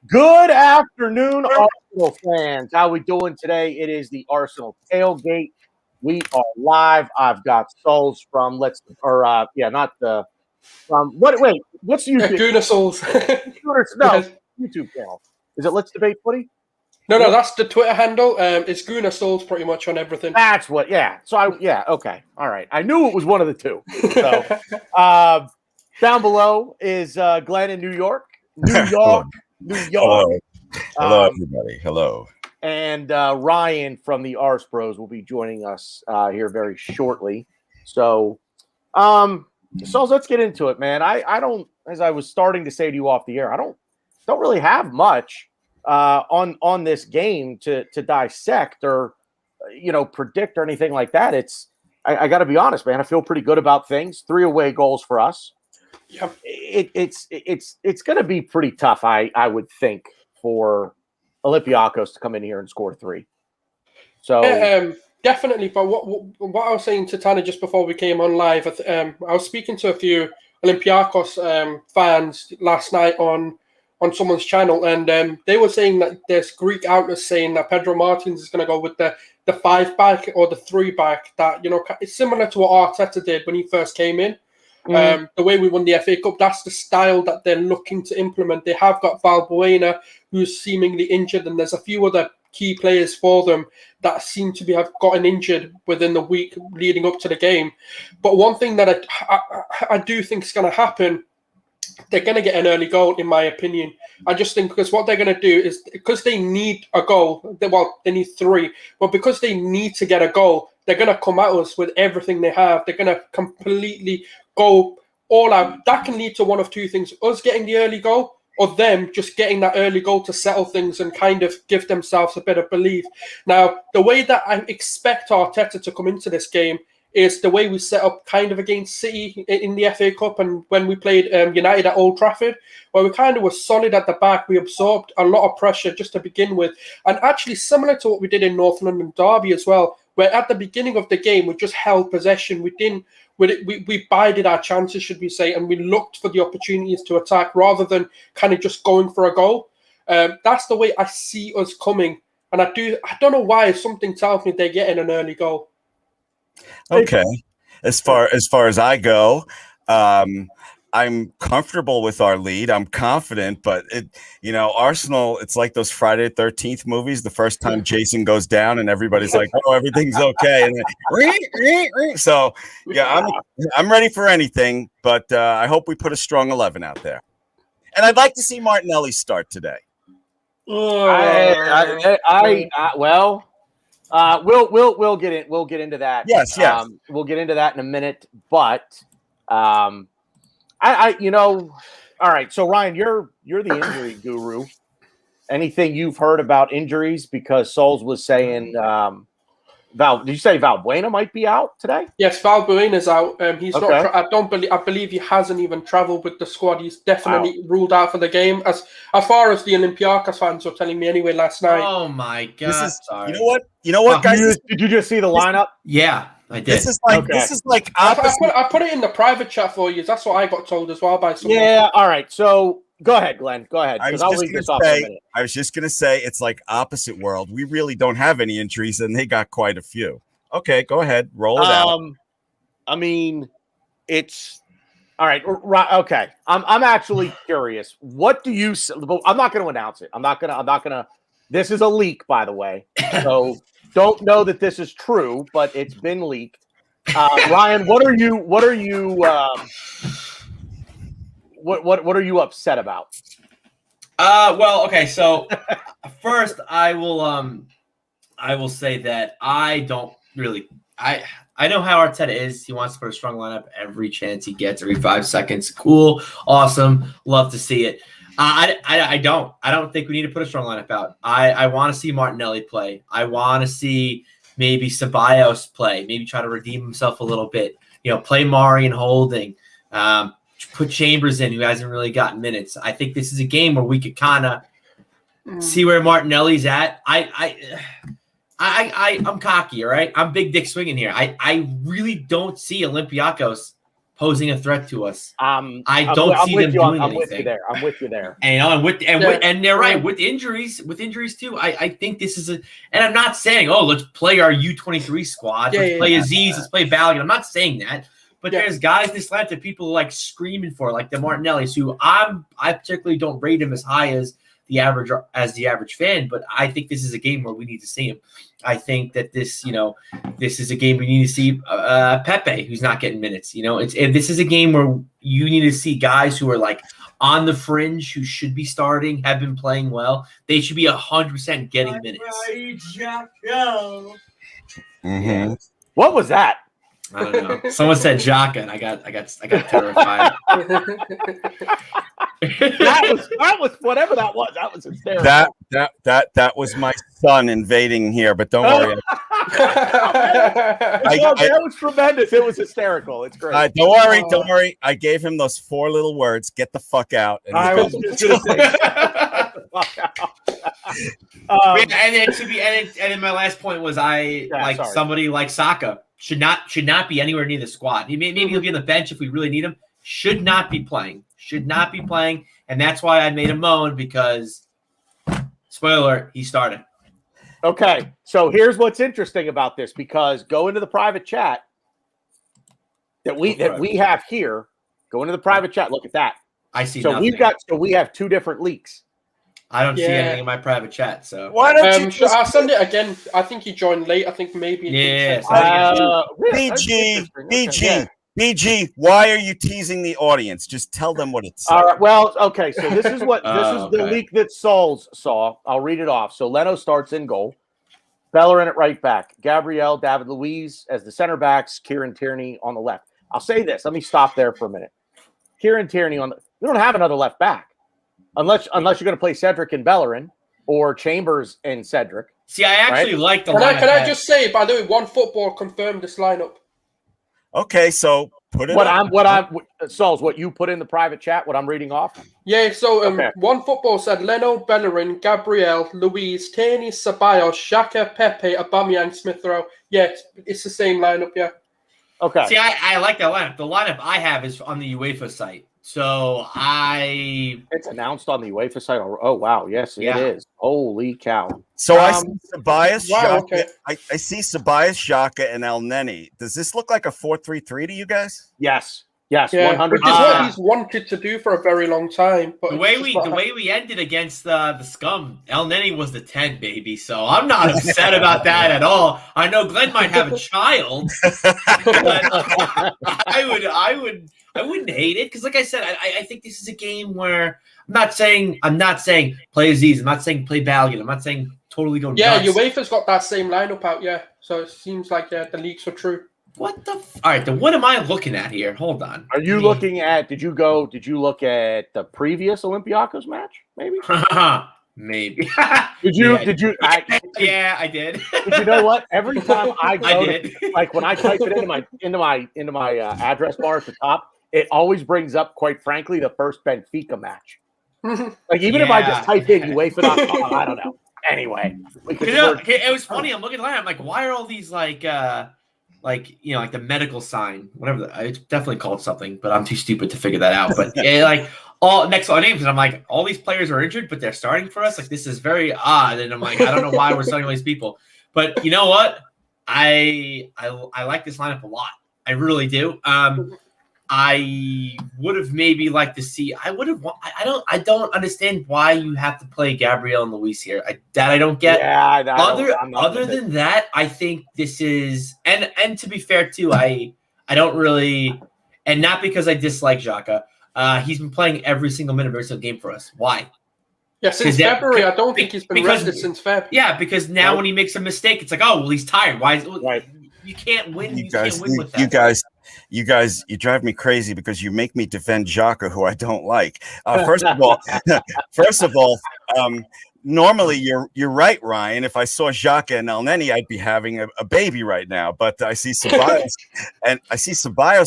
Good afternoon, Arsenal fans. How we doing today? It is the Arsenal Tailgate. We are live. I've got Souls from what's the YouTube? Gooner Souls. No, Yes. YouTube channel. Is it Let's Debate Footy? No, that's the Twitter handle. It's Gooner Souls pretty much on everything. That's what. Yeah. So okay. All right. I knew it was one of the two. So down below is Glenn in New York. Hello, Um, everybody. Hello. And Ryan from the ARSE Bros will be joining us here very shortly. So let's get into it, man. I don't, as I was starting to say to you off the air, I don't really have much on this game to dissect or predict or anything like that. I got to be honest, man. I feel pretty good about things. 3 away goals for us. Yeah, it's going to be pretty tough. I would think for Olympiacos to come in here and score 3. So definitely. But what I was saying to Tanner just before we came on live, I was speaking to a few Olympiacos fans last night on someone's channel, and they were saying that there's Greek outlets saying that Pedro Martins is going to go with the 5-back or the 3-back. That it's similar to what Arteta did when he first came in. The way we won the FA Cup, that's the style that they're looking to implement. They have got Valbuena, who's seemingly injured, and there's a few other key players for them that seem to have gotten injured within the week leading up to the game. But one thing that I do think is going to happen, they're going to get an early goal, in my opinion. I just think because what they're going to do is, because they need a goal, they need 3, but because they need to get a goal, they're going to come at us with everything they have. They're going to completely go all out. That can lead to one of 2 things: us getting the early goal, or them just getting that early goal to settle things and kind of give themselves a bit of belief. Now, the way that I expect Arteta to come into this game is the way we set up kind of against City in the FA Cup and when we played United at Old Trafford, where we kind of were solid at the back. We absorbed a lot of pressure just to begin with. And actually similar to what we did in North London Derby as well, where at the beginning of the game, we just held possession. We bided our chances, should we say, and we looked for the opportunities to attack rather than kind of just going for a goal. That's the way I see us coming. And I don't know why. Something tells me they're getting an early goal. Okay. As far as I go, I'm comfortable with our lead. I'm confident, but Arsenal, it's like those Friday the 13th movies. The first time Jason goes down and everybody's like, "Oh, everything's okay." And then, so yeah, I'm ready for anything, but I hope we put a strong 11 out there. And I'd like to see Martinelli start today. We'll get into that. Yes. We'll get into that in a minute. But all right. So Ryan, you're the injury guru. Anything you've heard about injuries? Because Souls was saying, did you say Valbuena might be out today? Yes, Valbuena's out. He's okay. not. I believe he hasn't even travelled with the squad. He's definitely ruled out for the game. As far as the Olympiacos fans were telling me anyway last night. Oh my God! Sorry. You know what, guys? Did you just see the lineup? Yeah, I did. This is like opposite. I put it in the private chat for you. That's what I got told as well by someone. Yeah. All right. So go ahead, Glenn. Go ahead. I was just going to say it's like opposite world. We really don't have any injuries, and they got quite a few. Okay, go ahead. Roll it out. I mean, it's all right. Okay. I'm actually curious. What do you? I'm not going to announce it. I'm not going to. This is a leak, by the way. So don't know that this is true, but it's been leaked. Ryan, what are you? What are you upset about? Well, okay. So first, I will say that I don't really. I know how Arteta is. He wants to put a strong lineup every chance he gets, every 5 seconds. Cool, awesome, love to see it. I don't think we need to put a strong lineup out. I want to see Martinelli play. I want to see maybe Ceballos play. Maybe try to redeem himself a little bit. Play Mari and Holding. Put Chambers in, who hasn't really gotten minutes. I think this is a game where we could kind of see where Martinelli's at. I'm cocky, all right? I'm big dick swinging here. I really don't see Olympiacos posing a threat to us. I I'm don't see them doing I'm with you anything. there. I'm with you there. And they're right with injuries too. I think this is and I'm not saying, oh, let's play our U23 squad. Let's play Aziz. Let's play Balogun. I'm not saying that. But there's guys in this lineup that people like screaming for, like the Martinellis, who I particularly don't rate him as high as the average fan. But I think this is a game where we need to see him. I think that this is a game we need to see Pepe, who's not getting minutes. This is a game where you need to see guys who are like on the fringe, who should be starting, have been playing well. They should be 100% getting minutes. Mm-hmm. What was that? I don't know. Someone said Xhaka, and I got terrified. that was whatever that was. That was hysterical. That was my son invading here, but don't worry. That was tremendous. It was hysterical. It's great. Don't worry. I gave him those 4 little words. Get the fuck out. And I was just gonna say, get the fuck out. And then my last point was somebody like Saka should not be anywhere near the squad. Maybe he'll be on the bench if we really need him. Should not be playing. And that's why I made a moan, because spoiler alert, he started. Okay, so here's what's interesting about this, because go into the private chat that we have here. Go into the private chat. Look at that. I see. So nothing. we have 2 different leaks. I don't see anything in my private chat. So why don't you? I'll send it again. I think he joined late. I think maybe. BG, why are you teasing the audience? Just tell them what it's. All right. Well, okay. So this is the leak that Sauls saw. I'll read it off. So Leno starts in goal. Bellerin at right back. Gabriel, David Luiz as the center backs. Kieran Tierney on the left. I'll say this. Let me stop there for a minute. Kieran Tierney we don't have another left back. Unless you're going to play Cedric and Bellerin, or Chambers and Cedric. See, I actually like the lineup. Can I just say, by the way, One Football confirmed this lineup. Okay, so put it. Sauls, what you put in the private chat, what I'm reading off. Yeah, so One Football said Leno, Bellerin, Gabriel, Luiz, Tierney, Ceballos, Xhaka, Pepe, Aubameyang, Smith Rowe. Yeah, it's the same lineup. Yeah. Okay. See, I like that lineup. The lineup I have is on the UEFA site. So it's announced on the UEFA site. Oh wow, yes, it is. Holy cow! So I see Ceballos, wow, Xhaka. okay. I see Ceballos, Xhaka, and El Neni. Does this look like a 4-3-3 to you guys? Yes, yeah, 100%. Which is what he's wanted to do for a very long time. But the way we ended against the scum, El Neni was the 10, baby. So I'm not upset about that at all. I know Glenn might have a child, but I wouldn't hate it, because, like I said, I think this is a game where I'm not saying play Aziz. I'm not saying play Balogun. I'm not saying totally go nuts. Yeah, UEFA's got that same lineup out. Yeah, so it seems like the leaks are true. What the? All right, then what am I looking at here? Hold on. Are you looking at? Did you look at the previous Olympiacos match? Maybe. Maybe. Did you? Yeah, I did. But you know what? Every time I like when I type it into my address bar at the top, it always brings up, quite frankly, the first Benfica match. Like even if I just type in UEFA.com, I don't know. Anyway, it was funny. I'm looking at it. I'm like, why are all these like the medical sign, whatever. It's definitely called something, but I'm too stupid to figure that out. But like all next to our names, and I'm like, all these players are injured, but they're starting for us. Like, this is very odd. And I'm like, I don't know why we're starting all these people. But you know what? I like this lineup a lot. I really do. I would have maybe liked to see. I don't understand why you have to play Gabriel and Luis here. I don't get. Yeah. Other than that, I think this is and to be fair too, I don't really, and not because I dislike Xhaka. He's been playing every single minute of every single game for us. Why? Yeah, since February, I don't think he's been rested since Feb. Yeah, because now when he makes a mistake, it's like, oh well, he's tired. Why? You can't win. You can't win with that. You guys, you drive me crazy because you make me defend Xhaka, who I don't like. First of all, normally you're right, Ryan. If I saw Xhaka and El Neni, I'd be having a baby right now. But I see Ceballos,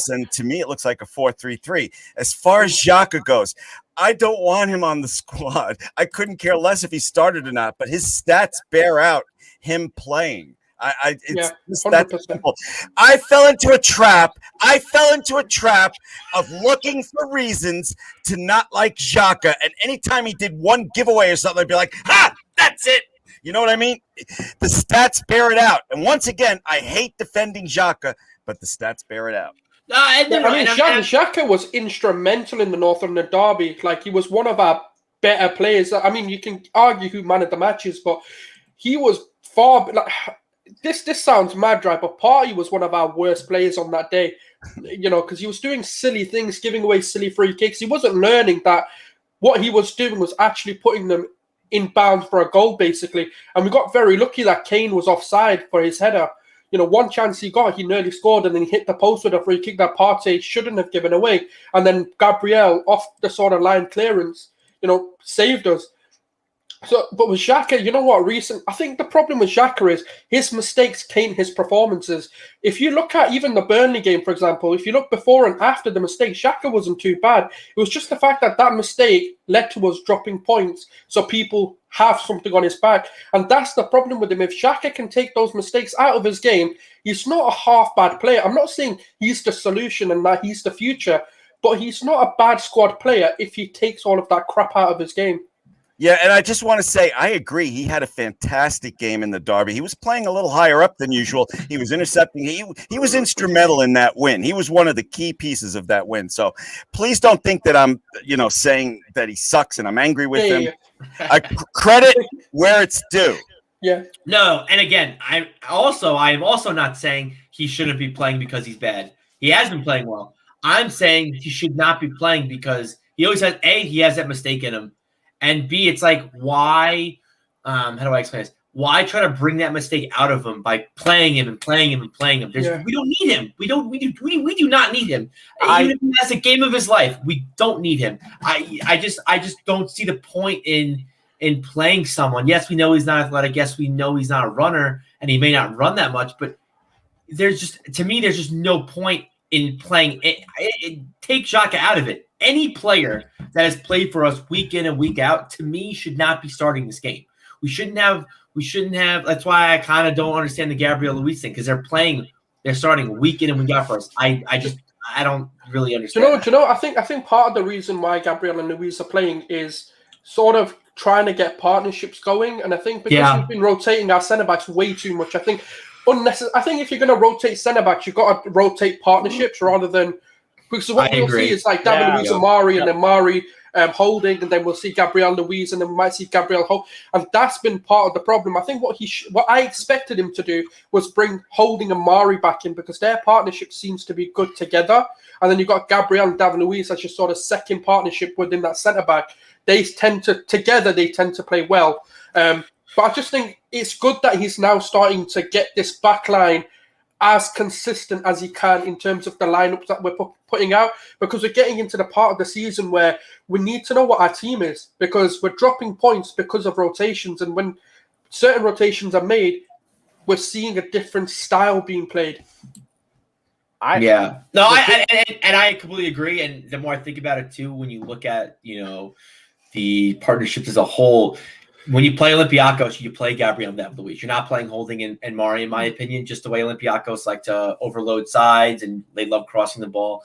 and to me it looks like a 4-3-3. As far as Xhaka goes, I don't want him on the squad. I couldn't care less if he started or not, but his stats bear out him playing. Yeah, That's 100%. simple. I fell into a trap. Of looking for reasons to not like Xhaka. And anytime he did one giveaway or something, I'd be like, ha, that's it. You know what I mean? The stats bear it out. And once again, I hate defending Xhaka, but the stats bear it out. Xhaka was instrumental in the Northumberland derby. Like, he was one of our better players. I mean, you can argue who man of the match is, but he was far. Like, this sounds mad, right? But Partey was one of our worst players on that day. You know, because he was doing silly things, giving away silly free kicks. He wasn't learning that what he was doing was actually putting them in bounds for a goal, basically. And we got very lucky that Kane was offside for his header. You know, one chance he got, he nearly scored, and then he hit the post with a free kick that Partey shouldn't have given away. And then Gabriel, off the sort of line clearance, you know, saved us. So, but with Xhaka, you know what? I think the problem with Xhaka is his mistakes taint his performances. If you look at even the Burnley game, for example, if you look before and after the mistake, Xhaka wasn't too bad. It was just the fact that that mistake led to us dropping points, so people have something on his back. And that's the problem with him. If Xhaka can take those mistakes out of his game, he's not a half-bad player. I'm not saying he's the solution and that he's the future, but he's not a bad squad player if he takes all of that crap out of his game. Yeah, and I just want to say, I agree. He had a fantastic game in the derby. He was playing a little higher up than usual. He was intercepting. He was instrumental in that win. He was one of the key pieces of that win. So please don't think that I'm, saying that he sucks and I'm angry with him. I credit where it's due. Yeah. No, and again, I am also not saying he shouldn't be playing because he's bad. He has been playing well. I'm saying he should not be playing because he always has he has that mistake in him. And B, it's like, why, how do I explain this? Why try to bring that mistake out of him by playing him and playing him and playing him? We don't need him. We do not need him. Even if he has a game of his life, we don't need him. I just don't see the point in playing someone. Yes, we know he's not athletic. Yes, we know he's not a runner and he may not run that much, but there's just no point in playing it. Take Xhaka out of it. Any player that has played for us week in and week out, to me, should not be starting this game. We shouldn't have. That's why I kind of don't understand the Gabriel Luis thing, because they're starting week in and week out for us. I don't really understand. Do you know? I think part of the reason why Gabriel and Luis are playing is sort of trying to get partnerships going, and I think because we've been rotating our centre backs way too much, I think if you're going to rotate centre backs, you've got to rotate partnerships rather than. Because what we'll see is like David Luiz and Mari, and then Mari Holding, and then we'll see Gabriel Luiz, and then we might see Gabriel Holt. And that's been part of the problem. I think what I expected him to do was bring Holding and Mari back in, because their partnership seems to be good together. And then you've got Gabriel and David Luiz as your sort of second partnership within that centre-back. They tend to play well. But I just think it's good that he's now starting to get this back line as consistent as he can in terms of the lineups that we're putting out, because we're getting into the part of the season where we need to know what our team is, because we're dropping points because of rotations, and when certain rotations are made, we're seeing a different style being played. I completely agree. And the more I think about it too, when you look at the partnerships as a whole. When you play Olympiacos, you play Gabriel and Luiz. You're not playing Holding and Mari, in my opinion, just the way Olympiacos like to overload sides and they love crossing the ball.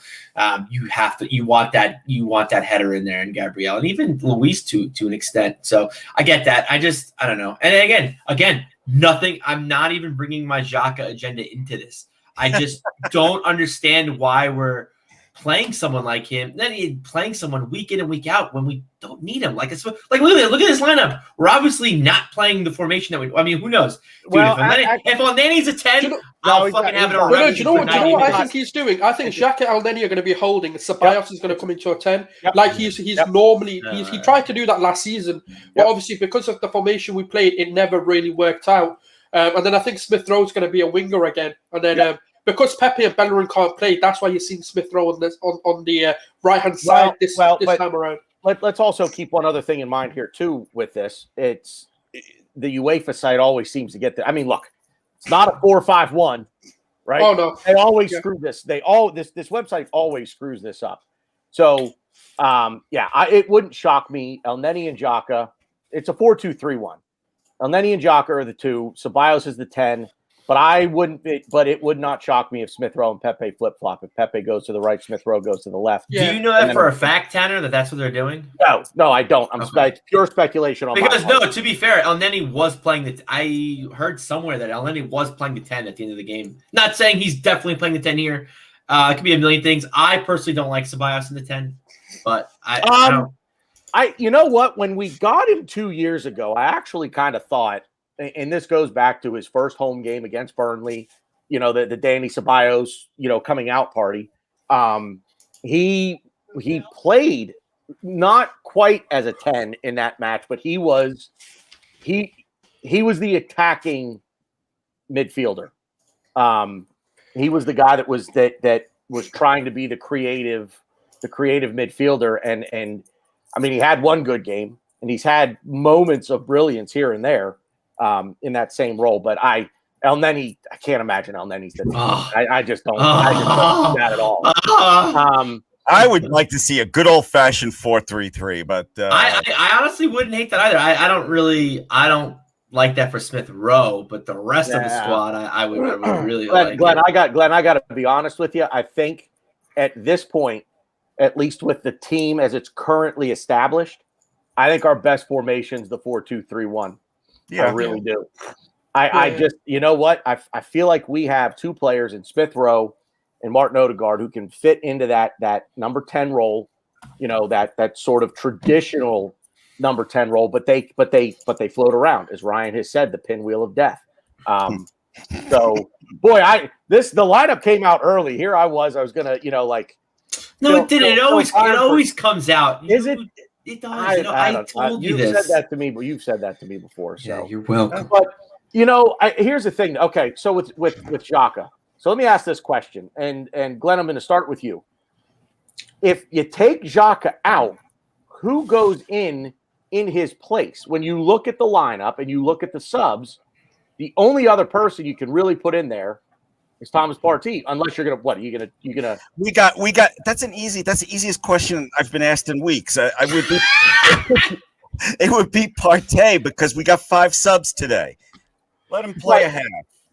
You want that header in there, and Gabriel, and even Luiz to an extent. So I get that. I don't know. And again, nothing. I'm not even bringing my Xhaka agenda into this. I just don't understand why we're playing someone like him, then playing someone week in and week out when we don't need him. Look at this lineup. We're obviously not playing the formation that who knows? Dude, if Elneny's a 10, I'll fucking have it already. Do you know what I think he's doing? I think Xhaka and Elneny are going to be holding. Ceballos is going to come into a 10. Yep. Like he's normally he tried to do that last season, but obviously because of the formation we played, it never really worked out. And then I think Smith Rowe's going to be a winger again, and then. Because Pepe and Bellerin can't play, that's why you're seeing Smith Rowe on the right-hand side this time around. Let's also keep one other thing in mind here, too, with this. It's the UEFA site always seems to get – I mean, look, it's not a 4-5-1, right? Oh, no. They always screw this. This website always screws this up. So, it wouldn't shock me. Elneny and Xhaka, it's a 4-2-3-1. Elneny and Xhaka are the 2. Ceballos is the 10. But I wouldn't. But it would not shock me if Smith Rowe and Pepe flip flop. If Pepe goes to the right, Smith Rowe goes to the left. Yeah. Do you know that for a fact, Tanner, that that's what they're doing? No, I don't. It's pure speculation on because my part. no. To be fair, El Neni was playing I heard somewhere that El Neni was playing the 10 at the end of the game. Not saying he's definitely playing the 10 here. It could be a million things. I personally don't like Ceballos in the 10, but I don't. You know what? When we got him 2 years ago, I actually kind of thought, and this goes back to his first home game against Burnley, the Danny Ceballos, coming out party. He played not quite as a 10 in that match, but he was the attacking midfielder. He was the guy that was trying to be the creative midfielder, and I mean, he had one good game, and he's had moments of brilliance here and there in that same role. But El Neni, I can't imagine El Neni's the team. I just don't. I just don't see that at all. I would like to see a good old fashioned 4-3-3, but I honestly wouldn't hate that either. I don't like that for Smith Rowe, but the rest of the squad, I would really like. Glenn, I got to be honest with you. I think at this point, at least with the team as it's currently established, I think our best formation is the 4-2-3-1. Yeah, I really do. I just, you know what? I feel like we have two players in Smith Rowe and Martin Odegaard who can fit into that number 10 role, that sort of traditional number 10 role, but they float around, as Ryan has said, the pinwheel of death. So boy, the lineup came out early. Here I was gonna, No, it didn't. It always comes out. Is it? It does. I told you this. You've said that to me, but you've said that to me before. So yeah, you're welcome. But here's the thing. Okay, so with Xhaka. So let me ask this question, and Glenn, I'm going to start with you. If you take Xhaka out, who goes in his place? When you look at the lineup and you look at the subs, the only other person you can really put in there is Thomas Partey, unless you're gonna we got that's the easiest question I've been asked in weeks. I would be it would be Partey because we got 5 subs today. Let him play a half.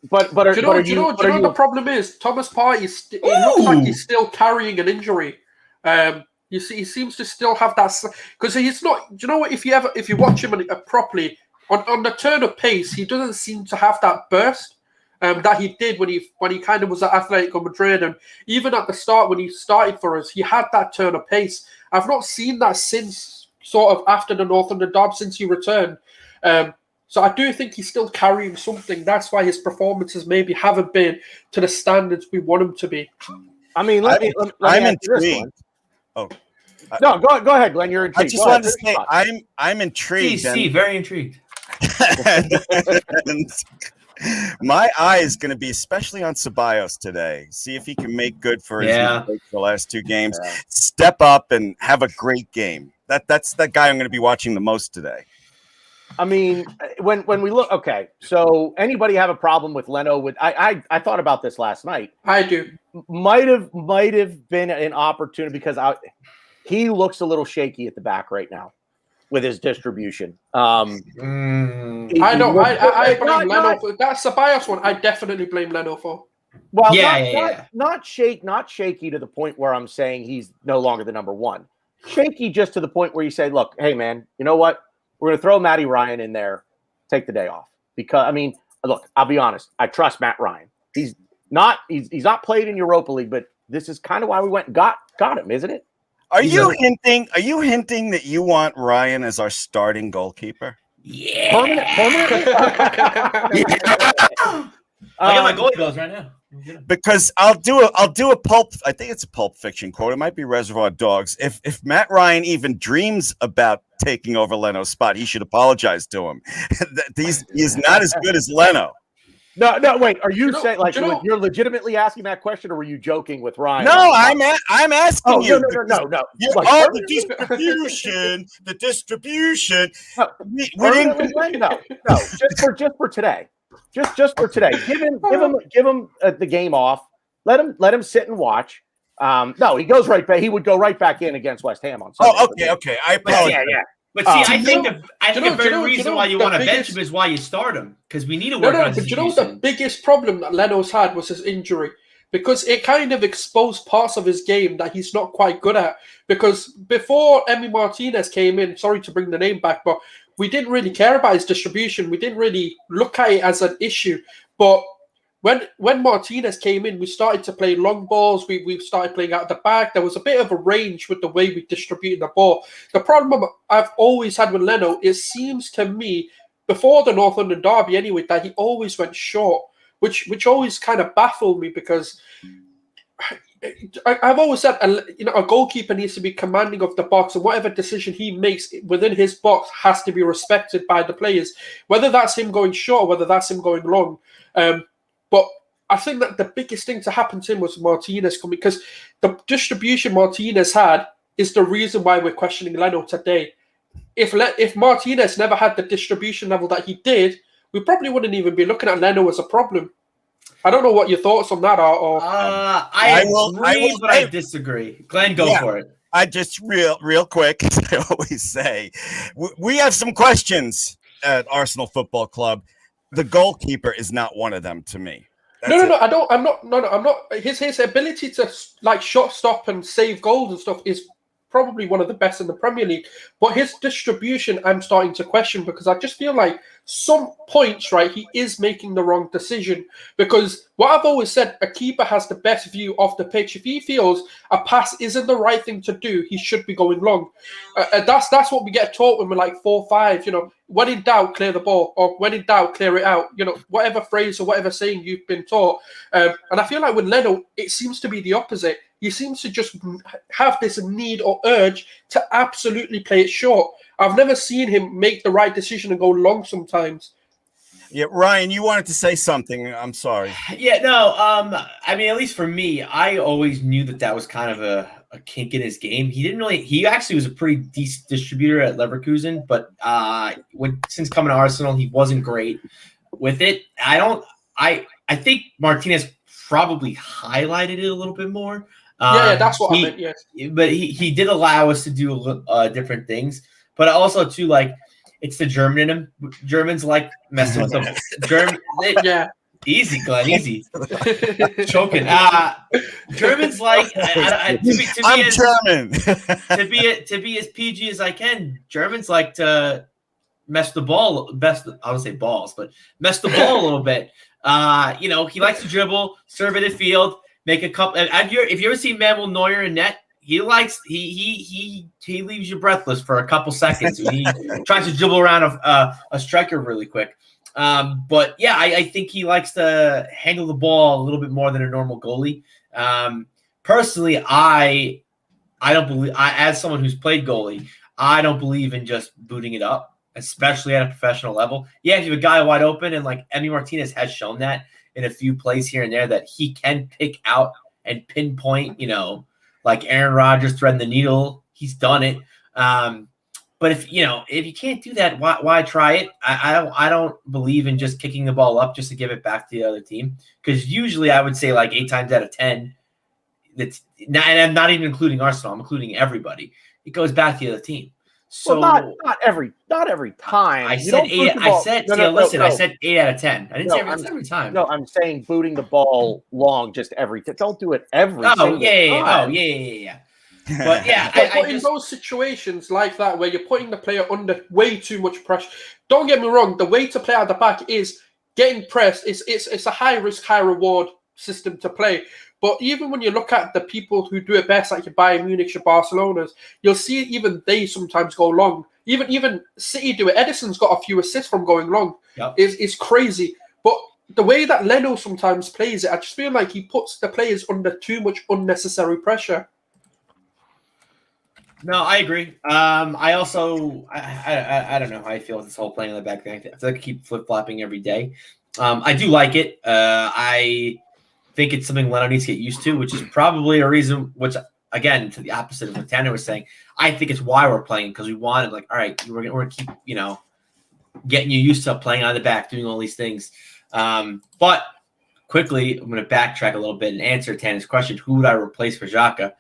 But do you know what the problem is? Thomas Partey it looks like he's still carrying an injury. You see, he seems to still have that because he's not. Do you know what? If you watch him properly on the turn of pace, he doesn't seem to have that burst that he did when he kind of was at Atletico Madrid, and even at the start when he started for us, he had that turn of pace. I've not seen that since sort of after the North London derby since he returned. So I do think he's still carrying something. That's why his performances maybe haven't been to the standards we want him to be. I mean, I'm intrigued. Oh, no, go ahead, Glenn. You're intrigued. I just wanted to say I'm intrigued. Very intrigued. And my eye is going to be especially on Ceballos today. See if he can make good for his mistakes the last 2 games. Yeah. Step up and have a great game. That's the guy I'm going to be watching the most today. I mean, when we look, okay, so anybody have a problem with Leno? I thought about this last night. I do. Might have been an opportunity because he looks a little shaky at the back right now with his distribution. I know. I blame Leno for that Ceballos one. I definitely blame Leno for. Well, not shaky to the point where I'm saying he's no longer the number 1. Shaky just to the point where you say, look, hey man, you know what? We're going to throw Matty Ryan in there, take the day off. Because, I mean, look, I'll be honest. I trust Matt Ryan. He's not played in Europa League, but this is kind of why we went and got him, isn't it? Are you hinting that you want Ryan as our starting goalkeeper? Yeah. Permanent? I got my goalie gloves right now. Because I'll do a pulp. I think it's a Pulp Fiction quote. It might be Reservoir Dogs. If Matt Ryan even dreams about taking over Leno's spot, he should apologize to him. He's not as good as Leno. No, wait. Are you saying you're legitimately asking that question, or were you joking with Ryan? No, I'm asking you. No. The distribution. We didn't. No. Just for today. Just for today. Give him the game off. Let him sit and watch. No, he goes right back. He would go right back in against West Ham on Sunday. Oh, okay. I apologize. But see, I think know- the very reason why you the want to bench biggest- him is why you start him, because we need to No, work no, on but you know what execution. the biggest problem that Leno's had was his injury, because it kind of exposed parts of his game that he's not quite good at. Because before Emi Martinez came in, sorry to bring the name back, but we didn't really care about his distribution. We didn't really look at it as an issue. But when Martinez came in, we started to play long balls. We started playing out the back. There was a bit of a range with the way we distributed the ball. The problem I've always had with Leno, it seems to me, before the North London derby anyway, that he always went short, which always kind of baffled me, because I've always said, a goalkeeper needs to be commanding of the box, and whatever decision he makes within his box has to be respected by the players, whether that's him going short, whether that's him going long. But I think that the biggest thing to happen to him was Martinez coming, because the distribution Martinez had is the reason why we're questioning Leno today. If Martinez never had the distribution level that he did, we probably wouldn't even be looking at Leno as a problem. I don't know what your thoughts on that are. Or I agree, but I disagree. Glenn, go for it. I just real quick, as I always say, we have some questions at Arsenal Football Club. The goalkeeper is not one of them to me. No, I'm not. His ability to like shot stop and save goals and stuff is probably one of the best in the Premier League. But his distribution, I'm starting to question, because I just feel like some points, right, he is making the wrong decision. Because what I've always said, a keeper has the best view of the pitch. If he feels a pass isn't the right thing to do, he should be going long. That's what we get taught when we're like 4-5. You know, when in doubt, clear the ball, or when in doubt, clear it out. You know, whatever phrase or whatever saying you've been taught. And I feel like with Leno, it seems to be the opposite. He seems to just have this need or urge to absolutely play it short. I've never seen him make the right decision and go long sometimes. Yeah, Ryan, you wanted to say something. I'm sorry. Yeah, no. I mean, at least for me, I always knew that was kind of a kink in his game. He actually was a pretty decent distributor at Leverkusen, but since coming to Arsenal, he wasn't great with it. I think Martinez probably highlighted it a little bit more. Yeah, that's what I meant. Yes, but he did allow us to do different things. But also too, like, it's the German in him. Germans like messing with them. yeah. Easy, Glenn. Easy. Choking. Germans like I'm German. to be as PG as I can. Germans like to mess the ball. I would say balls, but mess the ball a little bit. He likes to dribble, serve it at field, make a couple. If you ever see Manuel Neuer in net, he leaves you breathless for a couple seconds. He tries to dribble around a striker really quick. But yeah, I think he likes to handle the ball a little bit more than a normal goalie. Personally, I don't believe, as someone who's played goalie, I don't believe in just booting it up, especially at a professional level. Yeah, if you have a guy wide open, and like Emi Martinez has shown that in a few plays here and there, that he can pick out and pinpoint, like Aaron Rodgers threading the needle. He's done it. But if you can't do that, why try it? I don't believe in just kicking the ball up just to give it back to the other team, because usually I would say like 8 times out of 10, that's not, and I'm not even including Arsenal, I'm including everybody, it goes back to the other team. So not every time. I said 8. I said 8 out of 10. I didn't say every time. No, I'm saying booting the ball long just every. Don't do it every. Oh single yeah. time. Oh yeah. But yeah, but in those situations like that where you're putting the player under way too much pressure, don't get me wrong. The way to play at the back is getting pressed. It's a high risk, high reward system to play. But even when you look at the people who do it best, like your Bayern Munich, your Barcelonas, you'll see even they sometimes go long. Even City do it. Edison's got a few assists from going long. Yep. It's crazy. But the way that Leno sometimes plays it, I just feel like he puts the players under too much unnecessary pressure. No, I agree. I also I don't know how I feel with this whole playing on the back thing. I feel like I keep flip-flopping every day. I do like it. I think it's something Leno needs to get used to, which is probably a reason, which, again, to the opposite of what Tanner was saying, I think it's why we're playing, because we wanted, like, all right, we're going to keep, getting you used to playing on the back, doing all these things. But quickly, I'm going to backtrack a little bit and answer Tanner's question. Who would I replace for Xhaka?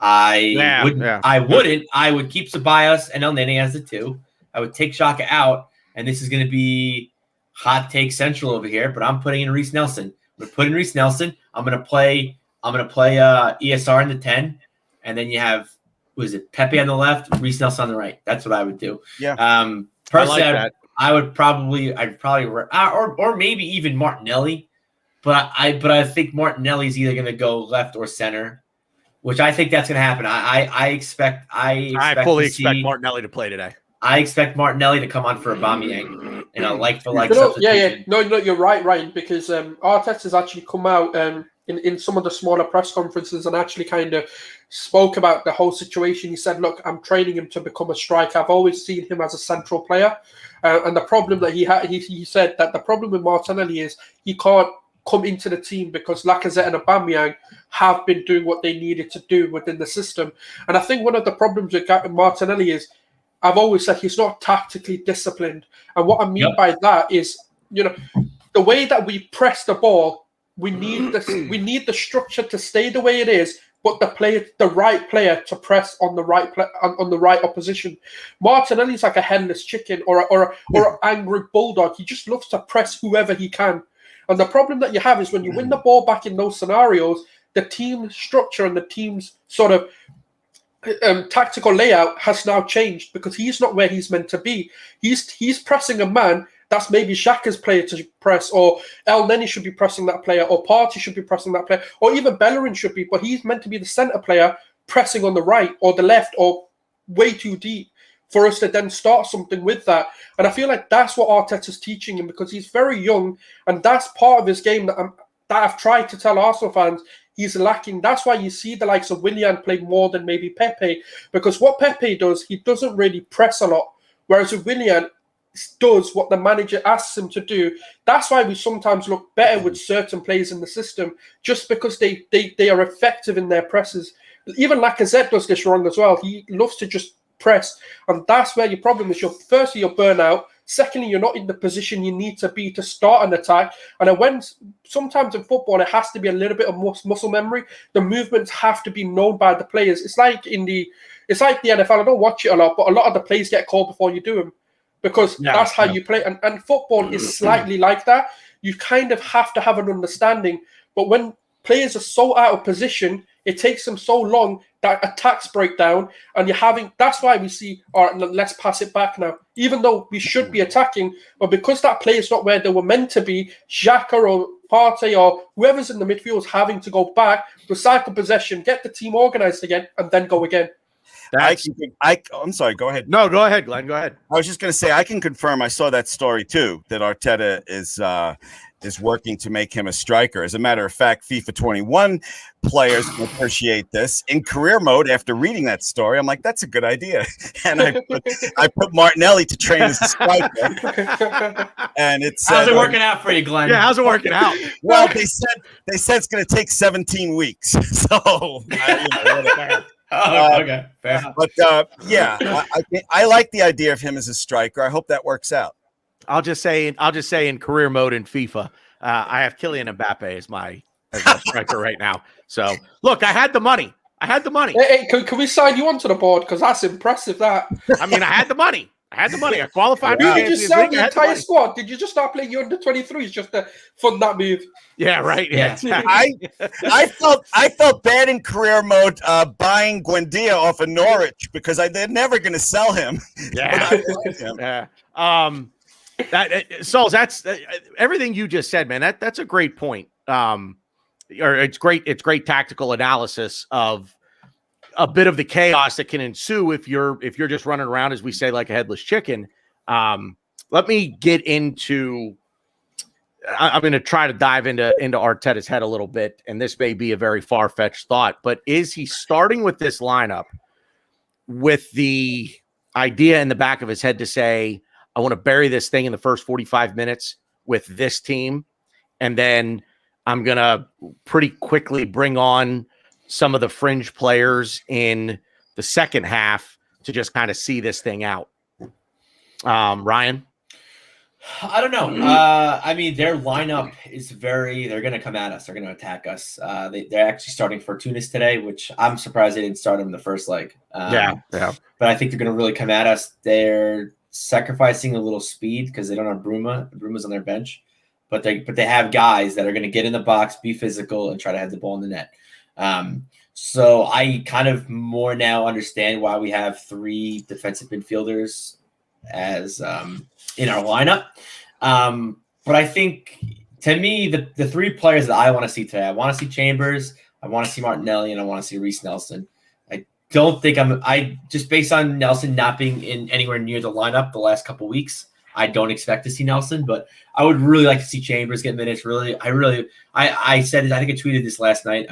I would keep Ceballos and El Nene as the 2. I would take Xhaka out, and this is going to be hot take central over here, but I'm putting in Reece Nelson. I'm going to put in Reece Nelson. I'm going to play ESR in the 10, and then you have Pepe on the left, Reece Nelson on the right. That's what I would do. Yeah. Personally, I'd probably or maybe even Martinelli, but I think Martinelli is either going to go left or center, which I think that's going to happen. I fully expect Martinelli to play today. I expect Martinelli to come on for Aubameyang in a like-for-like substitution. No, you're right, Ryan, because Arteta's actually come out in some of the smaller press conferences and actually kind of spoke about the whole situation. He said, look, I'm training him to become a striker. I've always seen him as a central player. And the problem that he said that the problem with Martinelli is he can't come into the team because Lacazette and Aubameyang have been doing what they needed to do within the system. And I think one of the problems with Martinelli is I've always said he's not tactically disciplined. And what I mean by that is, the way that we press the ball, we need the structure to stay the way it is, but the right player to press on the right opposition. Martinelli's like a headless chicken or an angry bulldog. He just loves to press whoever he can. And the problem that you have is when you win the ball back in those scenarios, the team structure and the team's sort of tactical layout has now changed because he's not where he's meant to be. He's pressing a man that's maybe Xhaka's player to press, or El Neni should be pressing that player, or Partey should be pressing that player, or even Bellerin should be, but he's meant to be the centre player pressing on the right or the left or way too deep for us to then start something with that. And I feel like that's what Arteta's teaching him because he's very young, and that's part of his game that I've tried to tell Arsenal fans he's lacking. That's why you see the likes of Willian play more than maybe Pepe, because what Pepe does, he doesn't really press a lot, whereas with Willian does what the manager asks him to do. That's why we sometimes look better with certain players in the system, just because they are effective in their presses. Even Lacazette does this wrong as well. He loves to just press, and that's where your problem is. Firstly, you're burnt out. Secondly, you're not in the position you need to be to start an attack. And when sometimes in football, it has to be a little bit of muscle memory. The movements have to be known by the players. It's like the NFL. I don't watch it a lot, but a lot of the plays get called before you do them because that's how you play. And football is slightly like that. You kind of have to have an understanding. But when players are so out of position, it takes them so long that attacks break down, and that's why we see, all right, let's pass it back now. Even though we should be attacking, but because that play is not where they were meant to be, Xhaka or Partey or whoever's in the midfield is having to go back, recycle possession, get the team organized again, and then go again. I'm sorry, go ahead. No, go ahead, Glenn. Go ahead. I was just going to say, I can confirm I saw that story too, that Arteta is working to make him a striker. As a matter of fact, FIFA 21 players will appreciate this. In career mode, after reading that story, I'm like, that's a good idea. And I put Martinelli to train as a striker. And how's it working out for you, Glenn? Yeah, how's it working out? Well, they said it's going to take 17 weeks. So okay, fair. But I like the idea of him as a striker. I hope that works out. I'll just say in career mode in FIFA, I have Kylian Mbappe as my striker right now. So look, I had the money. Hey, can we sign you onto the board? Because that's impressive. That I mean, I had the money. I qualified. You just sell the entire squad. Did you just start playing your under 23s just to fund that move? Yeah, right. Yeah. I felt bad in career mode buying Buendia off of Norwich because they're never going to sell him. Yeah. Sauls, that's everything you just said, man. That's a great point. It's great tactical analysis of a bit of the chaos that can ensue if you're just running around, as we say, like a headless chicken. Let me get into. I'm going to try to dive into Arteta's head a little bit, and this may be a very far-fetched thought, but is he starting with this lineup with the idea in the back of his head to say, I want to bury this thing in the first 45 minutes with this team, and then I'm going to pretty quickly bring on some of the fringe players in the second half to just kind of see this thing out? Ryan? I don't know. I mean, their lineup is they're going to come at us. They're going to attack us. They're actually starting Fortuna today, which I'm surprised they didn't start him the first leg. Yeah. But I think they're going to really come at us. They're sacrificing a little speed because they don't have Bruma. Bruma's on their bench. But they have guys that are going to get in the box, be physical, and try to have the ball in the net. So I kind of more now understand why we have 3 defensive midfielders as in our lineup. But I think, to me, the 3 players that I want to see today, I want to see Chambers, I want to see Martinelli, and I want to see Reece Nelson. I don't think I just based on Nelson not being in anywhere near the lineup the last couple weeks, I don't expect to see Nelson, but I would really like to see Chambers get minutes. I said it, I think I tweeted this last night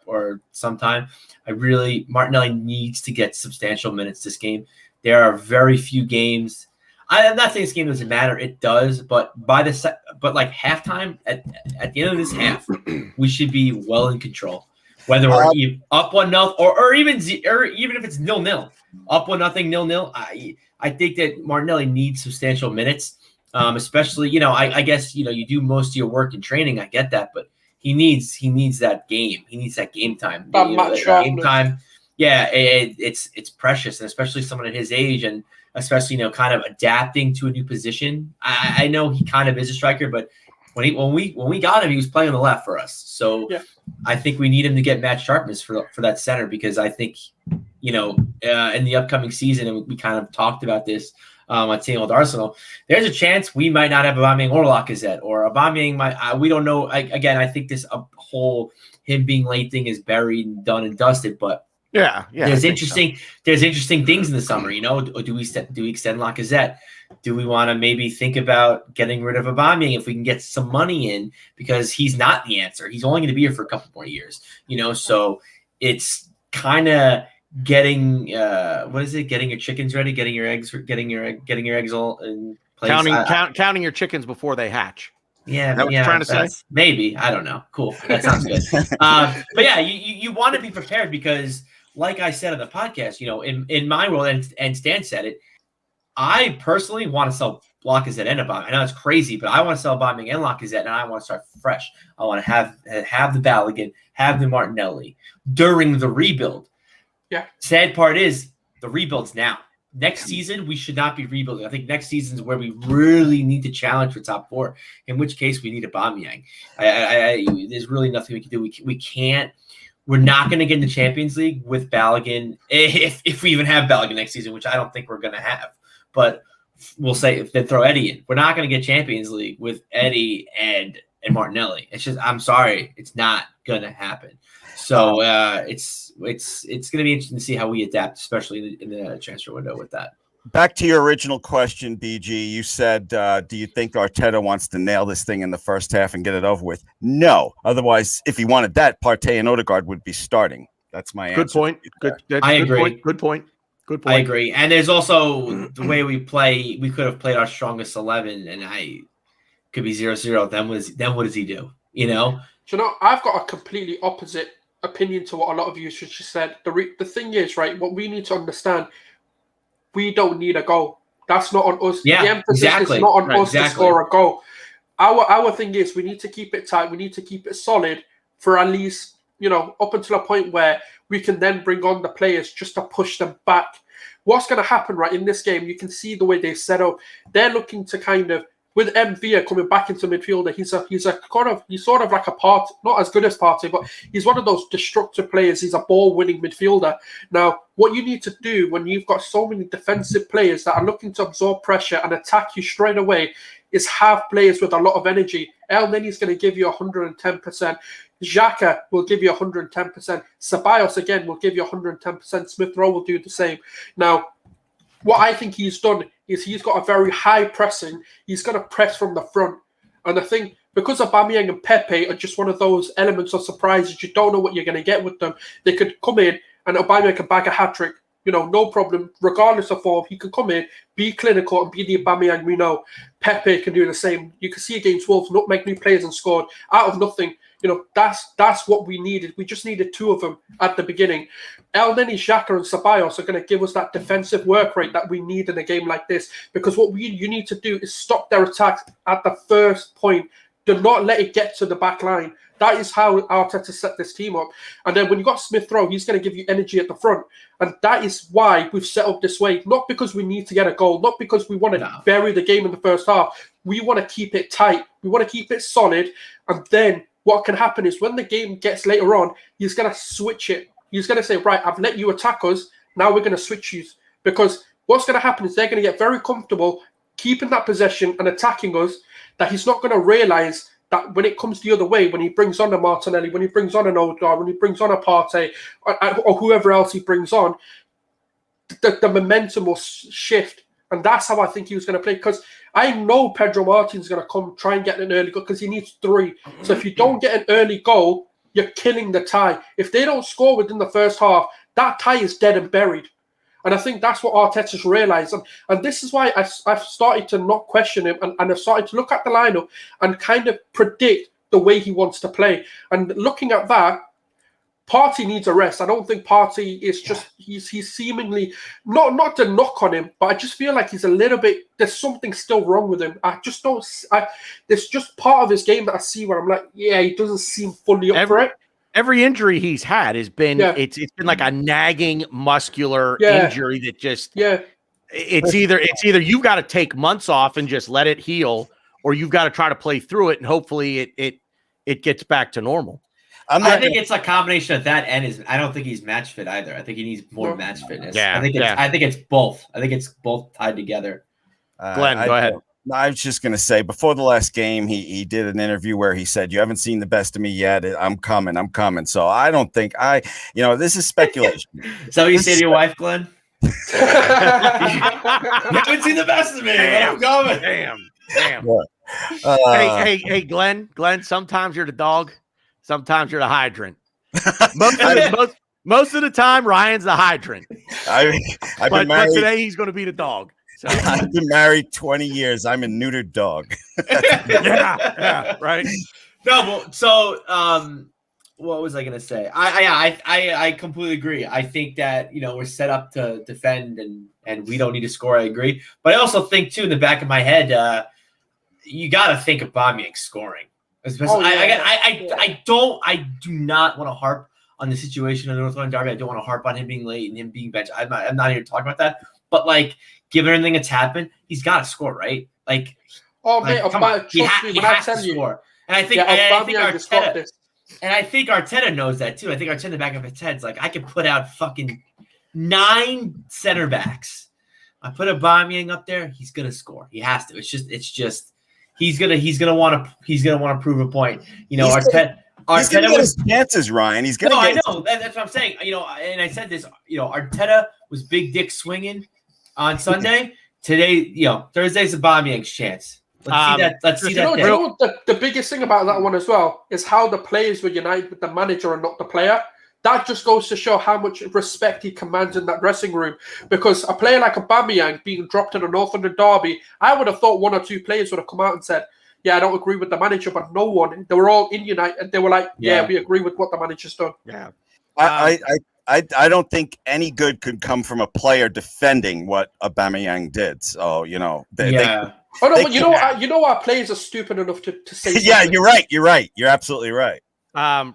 or sometime. Martinelli needs to get substantial minutes this game. There are very few games. I'm not saying this game doesn't matter. It does, but like halftime, at the end of this half, we should be well in control. Whether we're up 1-0 or even if it's 0-0, up 1-0, 0-0. I think that Martinelli needs substantial minutes, especially, I guess, you do most of your work in training. I get that, but he needs that game. He needs that game time. Game time. Yeah, it's precious, and especially someone at his age, and especially, kind of adapting to a new position. I know he kind of is a striker, but when we got him, he was playing on the left for us. So yeah. I think we need him to get match sharpness for that center, because I think, in the upcoming season, and we kind of talked about this on Team with Arsenal, there's a chance we might not have Aubameyang or Lacazette, or Aubameyang might. We don't know. I think this whole him being late thing is buried and done and dusted. But yeah. There's interesting things in the summer. Do we extend Lacazette? Do we want to maybe think about getting rid of Aubameyang if we can get some money in, because he's not the answer. He's only going to be here for a couple more years. So it's kind of getting getting your chickens ready, getting your eggs all in place. Counting your chickens before they hatch. Yeah, that what you're trying to say? Maybe, I don't know. Cool, that sounds good. But yeah, you want to be prepared, because, like I said on the podcast, in my world, and Stan said it, I personally want to sell Lacazette and Aubameyang. I know it's crazy, but I want to sell Aubameyang and Lacazette, and I want to start fresh. I want to have the Balogun, have the Martinelli during the rebuild. Yeah. Sad part is the rebuild's now. Next season, we should not be rebuilding. I think next season is where we really need to challenge for top 4, in which case we need Aubameyang. There's really nothing we can do. We can't. We're not going to get in the Champions League with Balogun, if we even have Balogun next season, which I don't think we're going to have. But we'll say if they throw Eddie in, we're not going to get Champions League with Eddie and Martinelli. It's just, I'm sorry, it's not going to happen. So it's going to be interesting to see how we adapt, especially in the transfer window with that. Back to your original question, BG. You said, do you think Arteta wants to nail this thing in the first half and get it over with? No. Otherwise, if he wanted that, Partey and Odegaard would be starting. That's my answer. Good point. I agree. Good point. I agree. And there's also the way we play. We could have played our strongest 11, and could be 0-0. Then what does he do? I've got a completely opposite opinion to what a lot of you just said. The thing is, right, what we need to understand, we don't need a goal. That's not on us. Yeah, the emphasis is not on us to score a goal. Our thing is, we need to keep it tight. We need to keep it solid for at least, up until a point where we can then bring on the players just to push them back. What's going to happen, right, in this game, you can see the way they've set up. They're looking to kind of, with Villa coming back into midfielder, he's sort of like a part, not as good as Partey, but he's one of those destructive players. He's a ball-winning midfielder. Now, what you need to do when you've got so many defensive players that are looking to absorb pressure and attack you straight away is have players with a lot of energy. El Neni's going to give you 110%. Xhaka will give you 110%. Ceballos, again, will give you 110%. Smith Rowe will do the same. Now, what I think he's done is he's got a very high pressing. He's going to press from the front. And I think because Aubameyang and Pepe are just one of those elements of surprises, you don't know what you're going to get with them. They could come in and Aubameyang can bag a hat-trick. no problem. Regardless of form, he can come in, be clinical, and be the Aubameyang we know. Pepe can do the same. You can see against Wolves, nutmeg new players and scored out of nothing. That's what we needed. We just needed 2 of them at the beginning. El Neni, Xhaka, and Ceballos are going to give us that defensive work rate that we need in a game like this. Because what you need to do is stop their attacks at the first point. Do not let it get to the back line. That is how Arteta set this team up. And then when you got Smith Rowe, he's going to give you energy at the front. And that is why we've set up this way. Not because we need to get a goal, not because we want to bury the game in the first half. We want to keep it tight. We want to keep it solid. And then what can happen is when the game gets later on, he's going to switch it. He's going to say, right, I've let you attack us. Now we're going to switch you. Because what's going to happen is they're going to get very comfortable keeping that possession and attacking us, that he's not going to realise that when it comes the other way, when he brings on a Martinelli, when he brings on an Odegaard, when he brings on a Partey, or whoever else he brings on, the momentum will shift. And that's how I think he was going to play. Because I know Pedro Martin's going to come try and get an early goal because he needs 3. So if you don't get an early goal, you're killing the tie. If they don't score within the first half, that tie is dead and buried. And I think that's what Arteta's realised. And this is why I've started to not question him and I've started to look at the lineup and kind of predict the way he wants to play. And looking at that, Partey needs a rest. I don't think Partey is just, he's seemingly, not to knock on him, but I just feel like he's a little bit, there's something still wrong with him. There's just part of his game that I see where I'm like, yeah, he doesn't seem fully up for it. Every injury he's had has been it's been like a nagging muscular injury that just it's either you've got to take months off and just let it heal, or you've got to try to play through it and hopefully it gets back to normal. I think it's a combination of that and I don't think he's match fit either. I think he needs more match fitness. I think it's both. I think it's both tied together. Glenn, go ahead. I was just going to say, before the last game, he did an interview where he said, "You haven't seen the best of me yet. I'm coming. So I don't think this is speculation." So you say to your wife, Glenn? You haven't seen the best of me. I'm coming. Damn. Hey, Glenn, sometimes you're the dog. Sometimes you're the hydrant. Most of the time, Ryan's the hydrant. But today he's going to be the dog. So. I've been married 20 years. I'm a neutered dog. yeah, right. No, so what was I gonna say? I completely agree. I think that we're set up to defend and we don't need to score. I agree, but I also think too in the back of my head, you got to think of Aubameyang scoring. Especially, I do not want to harp on the situation in the North London Derby. I don't want to harp on him being late and him being benched. I'm not here to talk about that, but given everything that's happened, he's got to score, right? He has to score. And I think Arteta knows that too. I think Arteta in the back of his head's like, I can put out fucking 9 center backs. I put Aubameyang up there, he's gonna score. He has to. It's just he's gonna want to prove a point. Arteta He's gonna get his chances, Ryan. He's gonna. No, I know. That's what I'm saying. And I said this. Arteta was big dick swinging on Sunday. Today, Thursday's Aubameyang's chance. Let's see that. The biggest thing about that one as well is how the players were united with the manager and not the player. That just goes to show how much respect he commands in that dressing room. Because a player like Aubameyang being dropped in a North London derby, I would have thought 1 or 2 players would have come out and said, "Yeah, I don't agree with the manager," but no one. They were all in United, and they were like, "Yeah, we agree with what the manager's done." Yeah. I don't think any good could come from a player defending what Aubameyang did. So you know our players are stupid enough to say. Yeah, you're right. You're absolutely right.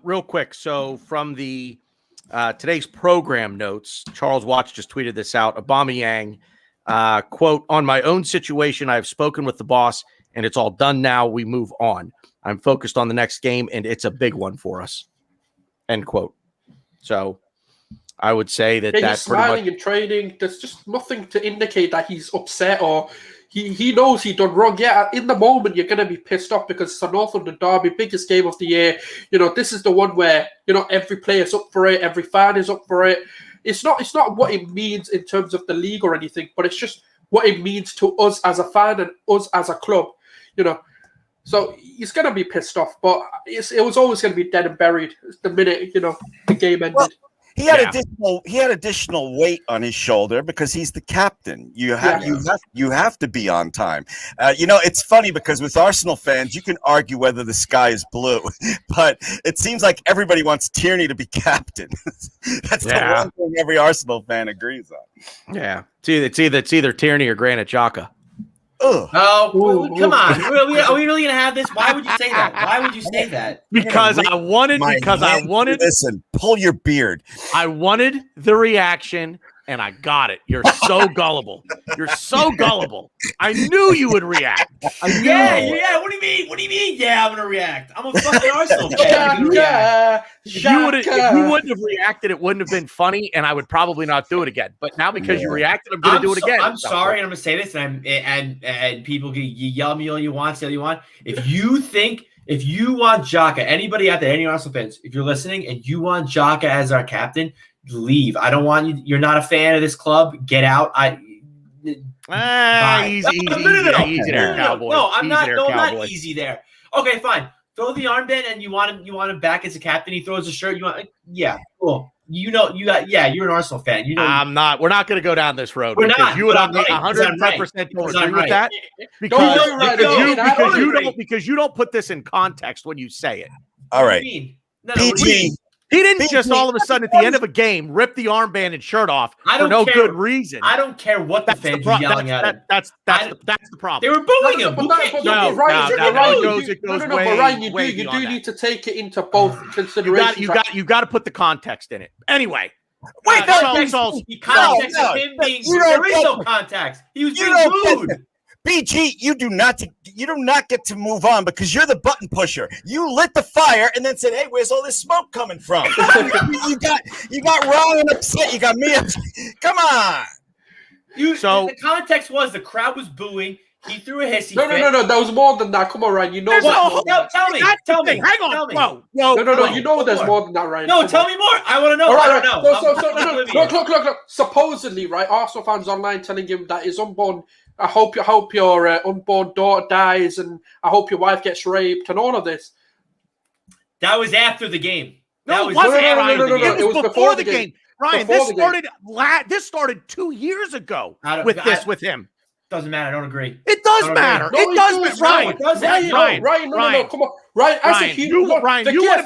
Real quick, so from the today's program notes, Charles Watts just tweeted this out. Aubameyang, quote, "On my own situation, I've spoken with the boss, and it's all done now. We move on. I'm focused on the next game, and it's a big one for us." End quote. So I would say that he's smiling and training. There's just nothing to indicate that he's upset or he knows he done wrong. Yeah, in the moment you're going to be pissed off because it's a North London derby, biggest game of the year. This is the one where every player's up for it, every fan is up for it. It's not what it means in terms of the league or anything, but it's just what it means to us as a fan and us as a club. So he's going to be pissed off, but it was always going to be dead and buried the minute the game ended. Well, He had additional weight on his shoulder because he's the captain. You have to be on time. It's funny because with Arsenal fans, you can argue whether the sky is blue, but it seems like everybody wants Tierney to be captain. That's the one thing every Arsenal fan agrees on. Yeah, it's either Tierney or Granit Xhaka. Oh, come on! Are we really gonna have this? Why would you say that? Why would you say that? Because I wanted. Listen, pull your beard. I wanted the reaction, and I got it. You're so gullible. You're so gullible. I knew you would react. Yeah. What do you mean? What do you mean? Yeah, I'm gonna react. I'm a fucking Arsenal fan. If you wouldn't have reacted, it wouldn't have been funny, and I would probably not do it again. But now because you reacted, I'm going to do it again. I'm sorry, and I'm going to say this, and people can yell me all you want, say all you want. If you want Xhaka, anybody out there, any Arsenal fans, if you're listening and you want Xhaka as our captain, leave. I don't want you. You're not a fan of this club. Get out. Easy there, Cowboys. No, I'm not easy there. Okay, fine. Throw the armband, and you want him back as a captain. He throws the shirt. Cool. You're an Arsenal fan. I'm not. We're not going to go down this road. We're not. You and I 110% don't agree with that. Because you don't put this in context when you say it. All right. PG. He didn't just all of a sudden at the end of a game rip the armband and shirt off for no good reason. I don't care what the fans are yelling at him. That's the problem. They were booing him. Ryan, you do need to take it into both considerations. You got to put the context in it. Anyway. Wait, the context of him being there is no context. He was being booed. BG, you do not get to move on because you're the button pusher. You lit the fire and then said, "Hey, where's all this smoke coming from?" you got Ryan upset. You got me upset. Come on. The context was the crowd was booing. He threw a hissy fit. No. That was more than that. Come on, Ryan. You know what? Tell me. Hang on. Whoa. No. You know there's more than that, Ryan. No, tell me more. I want to know. All right, I don't know. Look. Supposedly, right, Arsenal fans online telling him that his unborn. I hope your unborn daughter dies, and I hope your wife gets raped, and all of this. That was after the game. No, it was before the game. Ryan, this started 2 years ago with him. Doesn't matter. I don't agree. It does matter. It does matter. Ryan, no. Come on. Ryan, you want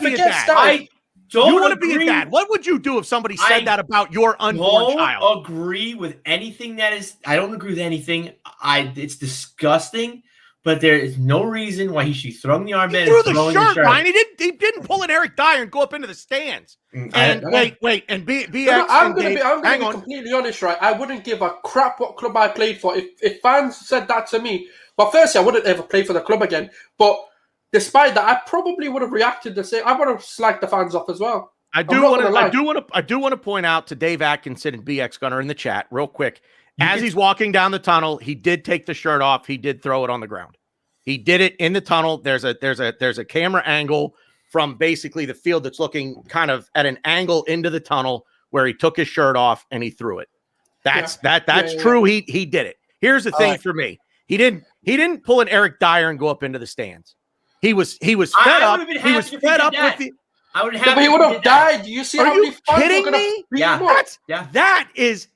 to be a dad. You want to be a dad. What would you do if somebody said that about your unborn child? I don't agree with anything I don't agree with anything. It's disgusting, but there is no reason why he should be throwing the armband. He threw the shirt, Ryan. He didn't pull an Eric Dyer and go up into the stands. And wait, and BX. I'm going to be completely honest, right? I wouldn't give a crap what club I played for. If fans said that to me, well, firstly, I wouldn't ever play for the club again. But despite that, I probably would have reacted the same. I would have slagged the fans off as well. I do want to point out to Dave Atkinson and BX Gunner in the chat real quick. As he's walking down the tunnel, he did take the shirt off. He did throw it on the ground. He did it in the tunnel. There's a camera angle from basically the field that's looking kind of at an angle into the tunnel where he took his shirt off and he threw it. That's true. Yeah. He did it. Here's the thing for me. He didn't pull an Eric Dyer and go up into the stands. He was fed up. He was fed up with the. I would have. He would have died. Do you see how many fans kidding me?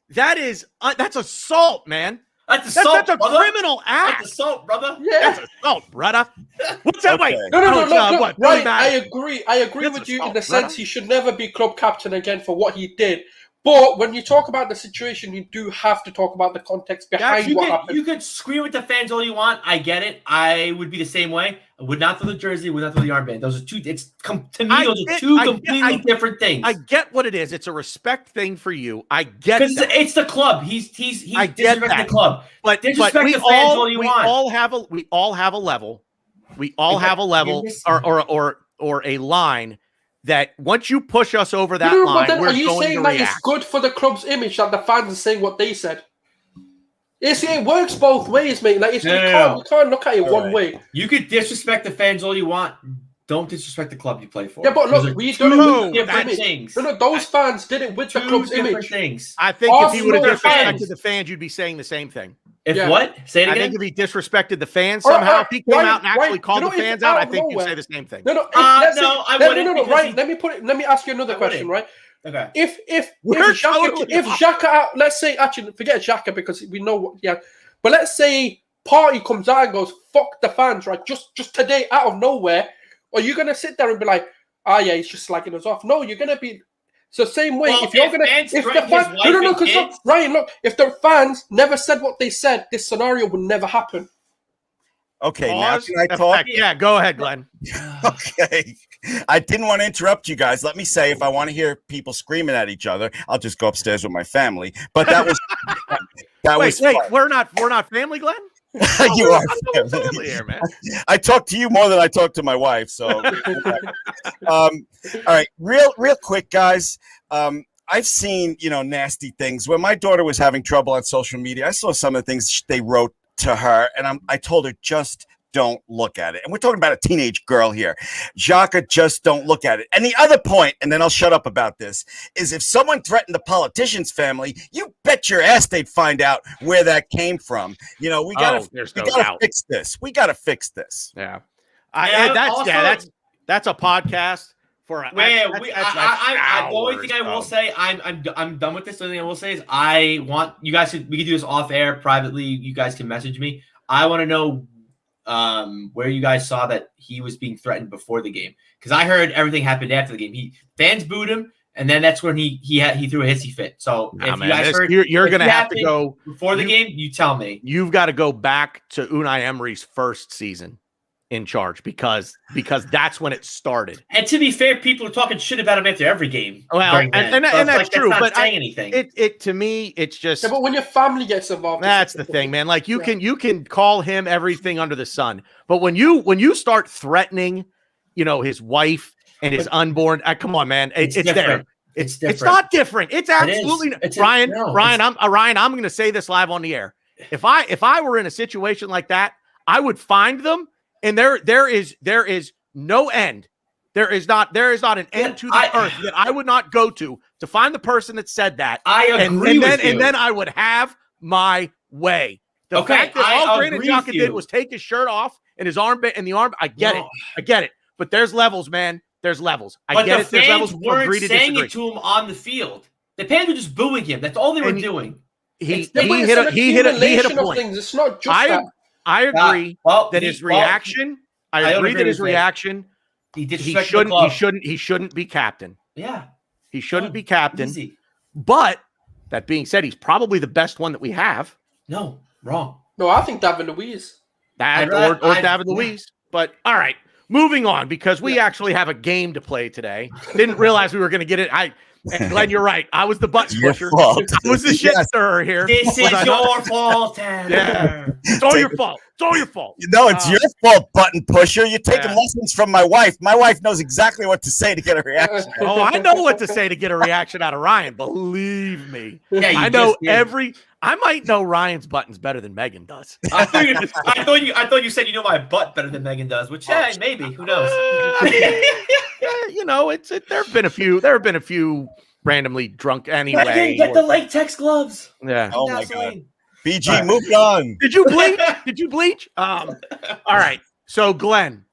That's assault, man. That's assault. That's a criminal act. That's assault, brother. Yeah, that's assault, brother. What's that? Wait, no. Right, I agree with you in the sense he should never be club captain again for what he did. But when you talk about the situation, you do have to talk about the context behind what happened. You could scream at the fans all you want. I get it. I would be the same way. I would not throw the jersey. Would not throw the armband. Those are two. Those are two completely different things. I get what it is. It's a respect thing for you. I get because it's the club. He's disrespecting the club. But disrespect the fans all you want. We all have a level. We all have a level or a line. That once you push us over that line, we're going to react. Are you saying that it's good for the club's image that the fans are saying what they said? It works both ways, mate. Like you can't look at it one way. You could disrespect the fans all you want. Don't disrespect the club you play for. Yeah, but look, we don't different things. No, those fans did it with the club's image. Things. I think if you would have disrespected the fans, you'd be saying the same thing. What? Say it again. I think if he disrespected the fans somehow, if he came out and actually called the fans out, I think you'd say the same thing. I wouldn't. No, right. Let me ask you another question, right? Okay. If Xhaka, let's say, actually forget Xhaka because we know what. Yeah, but let's say Party comes out and goes, "Fuck the fans," right? Just today, out of nowhere, are you gonna sit there and be like, "Ah, yeah, he's just slagging us off"? No, you're gonna be. So same way, Well, if you're gonna, fans if the threaten his fans, wife and because kids- Ryan, look, if the fans never said what they said, this scenario would never happen. Okay, Pause. now can I talk? Yeah, go ahead, Glenn. Okay. I didn't want to interrupt you guys. Let me say, if I want to hear people screaming at each other, I'll just go upstairs with my family. But that was Wait, we're not family, Glenn? You are family here, man. I talk to you more than I talk to my wife. So, all right, real quick, guys. I've seen nasty things. When my daughter was having trouble on social media, I saw some of the things they wrote to her, and I told her, just don't look at it. And we're talking about a teenage girl here. Xhaka, just don't look at it. And the other point, and then I'll shut up about this, is if someone threatened the politician's family, you bet your ass they'd find out where that came from. We gotta fix this. We gotta fix this. Yeah. That's a podcast for a the only thing I will say, I'm done with this. The only thing I will say is I want you guys we can do this off air privately. You guys can message me. I want to know where you guys saw that he was being threatened before the game, because I heard everything happened after the game. Fans booed him, and then that's when he threw a hissy fit. So if you guys heard, you're gonna have to go before the game. You tell me. You've got to go back to Unai Emery's first season in charge because that's when it started. And to be fair, people are talking shit about him after every game. Well, and that's true. But anything. It to me, it's just. Yeah, but when your family gets involved, that's the thing, man. Like you can call him everything under the sun, but when you start threatening, his wife and his unborn, come on, man, it's there. It's not different. It's absolutely Ryan. I'm going to say this live on the air. If I were in a situation like that, I would find them. And there is no end. There is not an end to the earth that I would not go to find the person that said that. I agree with you. And then I would have my way. The fact that all Granit Xhaka did was take his shirt off and his armband and the arm. I get it. But there's levels, man. There's levels. I get it. There's levels. Weren't saying it to him on the field. The fans were just booing him. That's all they were doing. He hit a point. It's not just that. I agree that his reaction. I agree that his reaction. He shouldn't be captain. Yeah, he shouldn't be captain. Easy. But that being said, he's probably the best one that we have. No, wrong. No, I think David Luiz. Or David Luiz. But all right, moving on because we actually have a game to play today. Didn't realize we were going to get it. And Glenn, you're right. I was the butt pusher. I was the shit stirrer here. This is your fault, Tanner. Yeah. It's all your fault. It's all your fault. No, it's your fault, button pusher. You're taking lessons from my wife. My wife knows exactly what to say to get a reaction. Oh, I know what to say to get a reaction out of Ryan. Believe me. Yeah, I know I might know Ryan's buttons better than Megan does. I thought you said you know my butt better than Megan does, which maybe, who knows? There have been a few randomly drunk anyway. Megan, get the latex gloves. Yeah. Oh my God. BG, move on. Did you bleach? Did you bleach? All right. So Glenn,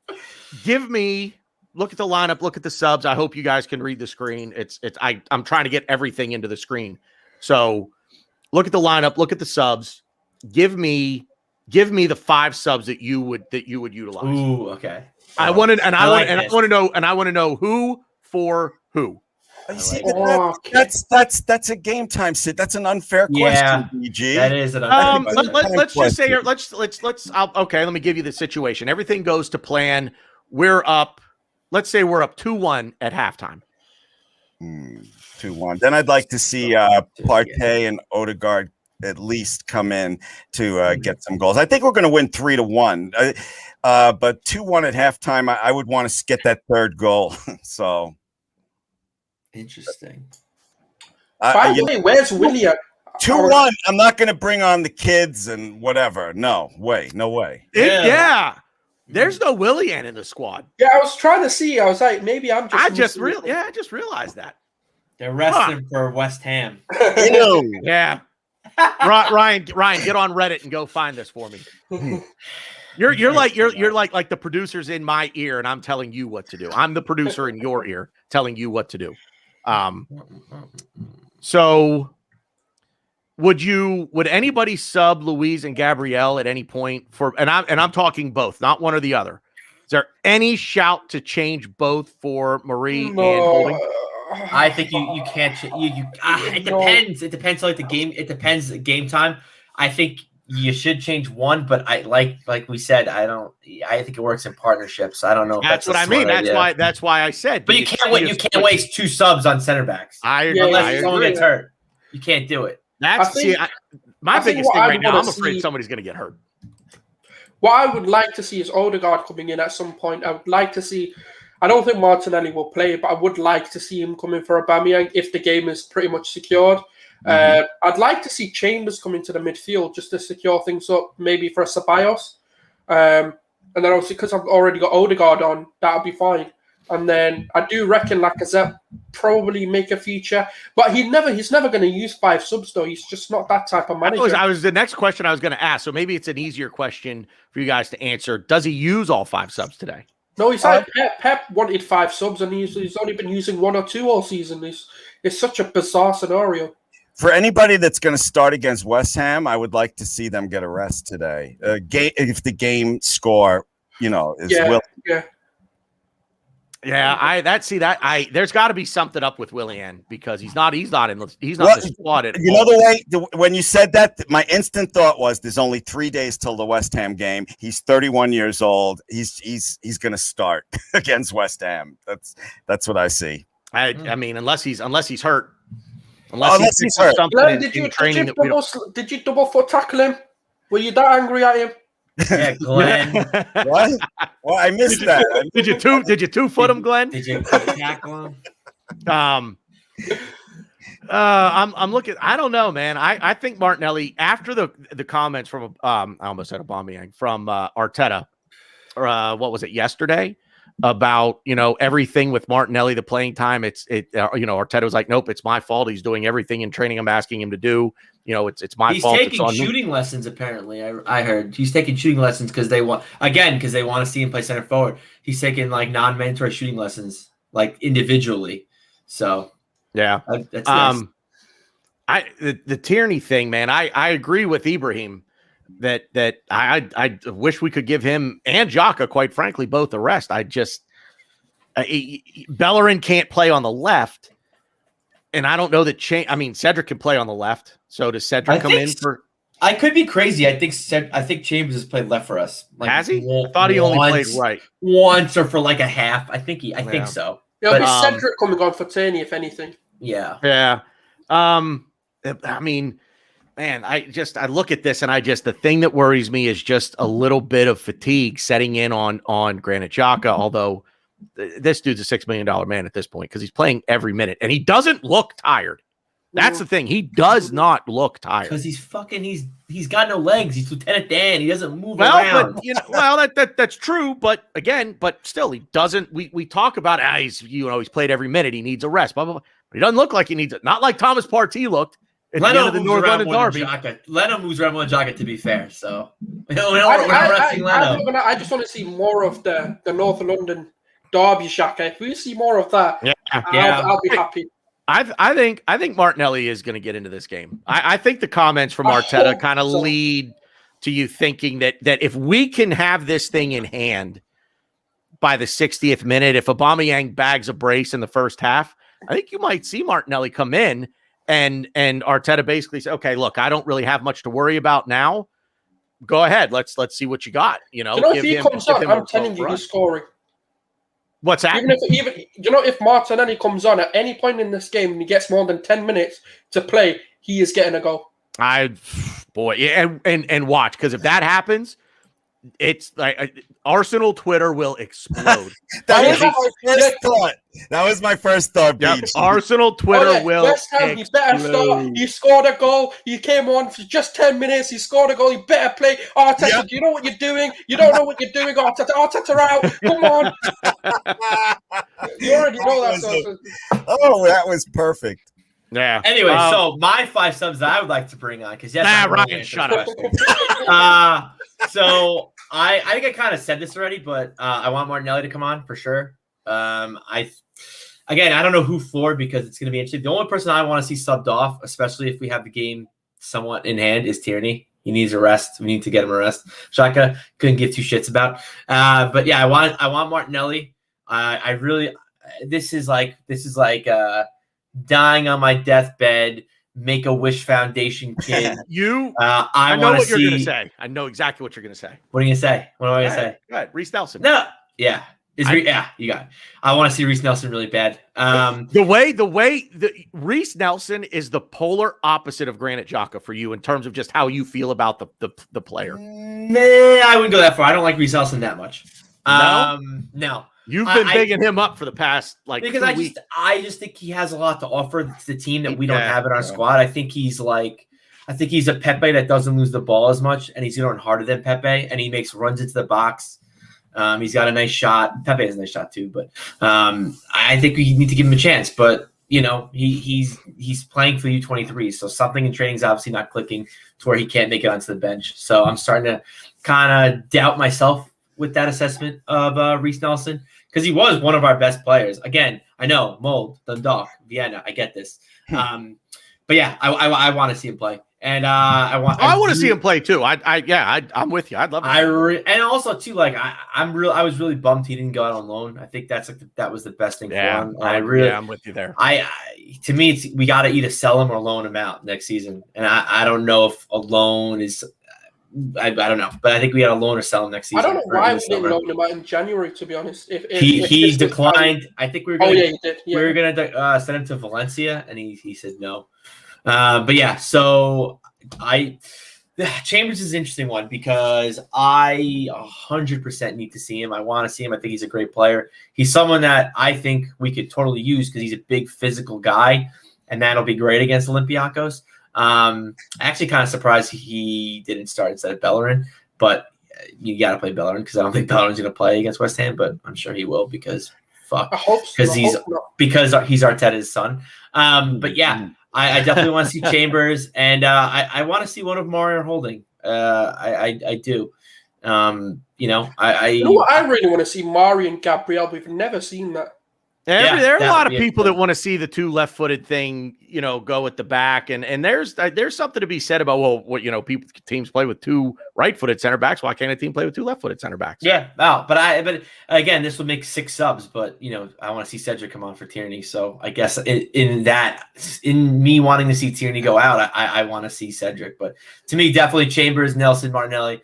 look at the lineup, look at the subs. I hope you guys can read the screen. I'm trying to get everything into the screen. So look at the lineup, look at the subs. Give me the 5 subs that you would utilize. Ooh, okay. I want to know who for who. See, that's a game time, Sid. That's an unfair question, BG. That is an unfair question. Let's just say here. Okay. Let me give you the situation. Everything goes to plan. We're up. Let's say we're up 2-1 at halftime. 2-1. Then I'd like to see Partey and Odegaard at least come in to get some goals. I think we're going to win 3-1. But 2-1 at halftime, I would want to get that third goal. So interesting. By the way, where's William? 2-1. I'm not going to bring on the kids and whatever. No way. There's no Willian in the squad. Yeah, I was trying to see. I was like, maybe I just realized that. They're resting for West Ham. Yeah. Ryan, get on Reddit and go find this for me. You're like the producers in my ear, and I'm telling you what to do. I'm the producer in your ear, telling you what to do. So would anybody sub Luis and Gabrielle at any point and I'm talking both, not one or the other. Is there any shout to change both for Marie and Holding? I think you can't. It depends. It depends on like the game. It depends game time. I think you should change one, but I like we said. I think it works in partnerships. I don't know. That's what I mean. That's why I said. But you can't waste 2 subs on center backs. Unless someone gets hurt, you can't do it. My biggest thing right now. I'm afraid somebody's going to get hurt. What I would like to see is Odegaard coming in at some point. I would like to see. I don't think Martinelli will play, but I would like to see him come in for Aubameyang if the game is pretty much secured. I'd like to see Chambers come into the midfield just to secure things up, maybe for a Ceballos. And then obviously, because I've already got Odegaard on, that'll be fine. And then I do reckon Lacazette probably make a feature, but he's never going to use 5 subs though. He's just not that type of manager. That was the next question I was going to ask. So maybe it's an easier question for you guys to answer. Does he use all 5 subs today? No, he's like Pep wanted 5 subs, and he's only been using 1 or 2 all season. It's such a bizarre scenario. For anybody that's going to start against West Ham, I would like to see them get a rest today. If the game score, is there's got to be something up with Willian because he's not the squad at all. The way when you said that, my instant thought was there's only 3 days till the West Ham game. He's 31 years old. He's going to start against West Ham. That's what I see. I mean, unless he's hurt. Unless he's hurt. Glenn, did you double foot tackle him? Were you that angry at him? Yeah, Glenn. What? Well, I missed that. Did you 2-foot him, Glenn? Did you tackle him? I'm looking. I don't know, man. I think Martinelli, after the comments from I almost said Aubameyang from Arteta, or what was it yesterday, about everything with Martinelli, the playing time. Arteta was like, nope, it's my fault. He's doing everything in training I'm asking him to do. It's my fault. He's taking shooting lessons. Apparently, I heard he's taking shooting lessons because they want to see him play center forward. He's taking like non-mandatory shooting lessons, like individually. So yeah, that's nice. The Tierney thing, man. I agree with Ibrahim that I wish we could give him and Xhaka, quite frankly, both a rest. Bellerin can't play on the left. And I don't know that Cedric can play on the left. So does Cedric come in for? I could be crazy. I think Chambers has played left for us. Like, has he? I thought he only played right once or for like a half. I think so. It'll be Cedric coming on for Tierney, if anything. Yeah. Yeah. I mean, man, I look at this and the thing that worries me is just a little bit of fatigue setting in on Granit Xhaka, although this dude's a $6 million man at this point because he's playing every minute and he doesn't look tired. That's the thing. He does not look tired because he's got no legs. He's Lieutenant Dan. He doesn't move around. But that's true. But still, he doesn't. We talk about he's played every minute. He needs a rest. Blah blah blah. But he doesn't look like he needs it. Not like Thomas Partey looked at the end of the North London derby. Leno moves around more than Xhaka, to be fair. So we're not resting Leno. I just want to see more of the North London derby Xhaka. If we see more of that, I'll be happy. I think Martinelli is going to get into this game. I think the comments from Arteta kind of lead to you thinking that if we can have this thing in hand by the 60th minute, if Aubameyang bags a brace in the first half, I think you might see Martinelli come in and Arteta basically say, okay, look, I don't really have much to worry about now. Go ahead. Let's see what you got. If he comes on, I'm telling you, he's scoring. What's that? Even if Martinelli comes on at any point in this game and he gets more than 10 minutes to play, he is getting a goal. And watch, because if that happens, it's like Arsenal Twitter will explode. That was my first thought. Yep. Arsenal Twitter will West Ham, he better start. He scored a goal. He came on for just 10 minutes. He scored a goal. He better play. Arteta, do you know what you're doing? You don't know what you're doing, Arteta. Arteta out. Come on. You already know that. That was perfect. Yeah. Anyway, so my 5 subs that I would like to bring on, because Ryan, shut up. So I think I kind of said this already, but I want Martinelli to come on for sure. I again, I don't know who for because it's going to be interesting. The only person I want to see subbed off, especially if we have the game somewhat in hand, is Tierney. He needs a rest. We need to get him a rest. Shaka couldn't give two shits about. But yeah, I want Martinelli. I really this is like dying on my deathbed. Make a Wish Foundation kid. I know what you're going to say. I know exactly what you're going to say. What are you going to say? What am I going to say? Go ahead. Reece Nelson. No. Yeah. You got it. I want to see Reece Nelson really bad. The way Reece Nelson is the polar opposite of Granit Xhaka for you in terms of just how you feel about the player. Nah, I wouldn't go that far. I don't like Reece Nelson that much. No. You've been bigging him up for the past because 2 weeks. I just think he has a lot to offer to the team that we don't have in our squad. I think he's a Pepe that doesn't lose the ball as much, and he's going to run harder than Pepe, and he makes runs into the box. He's got a nice shot. Pepe has a nice shot too, but I think we need to give him a chance. But he's playing for U23, so something in training is obviously not clicking to where he can't make it onto the bench. So I'm starting to kind of doubt myself with that assessment of Reece Nelson because he was one of our best players. Again, I know Mold, Dundalk, Vienna. I get this, but yeah, I want to see him play. And I want to see him play too. I'm with you. I'd love it. And also too, I was really bummed he didn't go out on loan. I think that was the best thing for him. I'm with you there. To me, we got to either sell him or loan him out next season. And I don't know if a loan is. I don't know, but I think we got to loan or sell him next season. I don't know why we didn't loan him out in January. To be honest, he declined. I think we were. He did. Yeah. We were gonna send him to Valencia, and he said no. But yeah, so Chambers is an interesting one because I 100% need to see him. I want to see him. I think he's a great player. He's someone that I think we could totally use because he's a big physical guy, and that'll be great against Olympiacos. Actually kind of surprised he didn't start instead of Bellerin, but you got to play Bellerin because I don't think Bellerin's going to play against West Ham, but I'm sure he will because he's Arteta's son. But yeah, I definitely want to see Chambers, and I want to see one of Mario Holding. I do. You know what I really want to see Mario and Gabriel. We've never seen that. There are a lot of people that want to see the two left-footed thing, go at the back, and there's something to be said about teams play with two right-footed center backs. Why can't a team play with two left-footed center backs? Yeah, but again, this would make 6 subs. But I want to see Cedric come on for Tierney. So I guess in me wanting to see Tierney go out, I want to see Cedric. But to me, definitely Chambers, Nelson, Martinelli.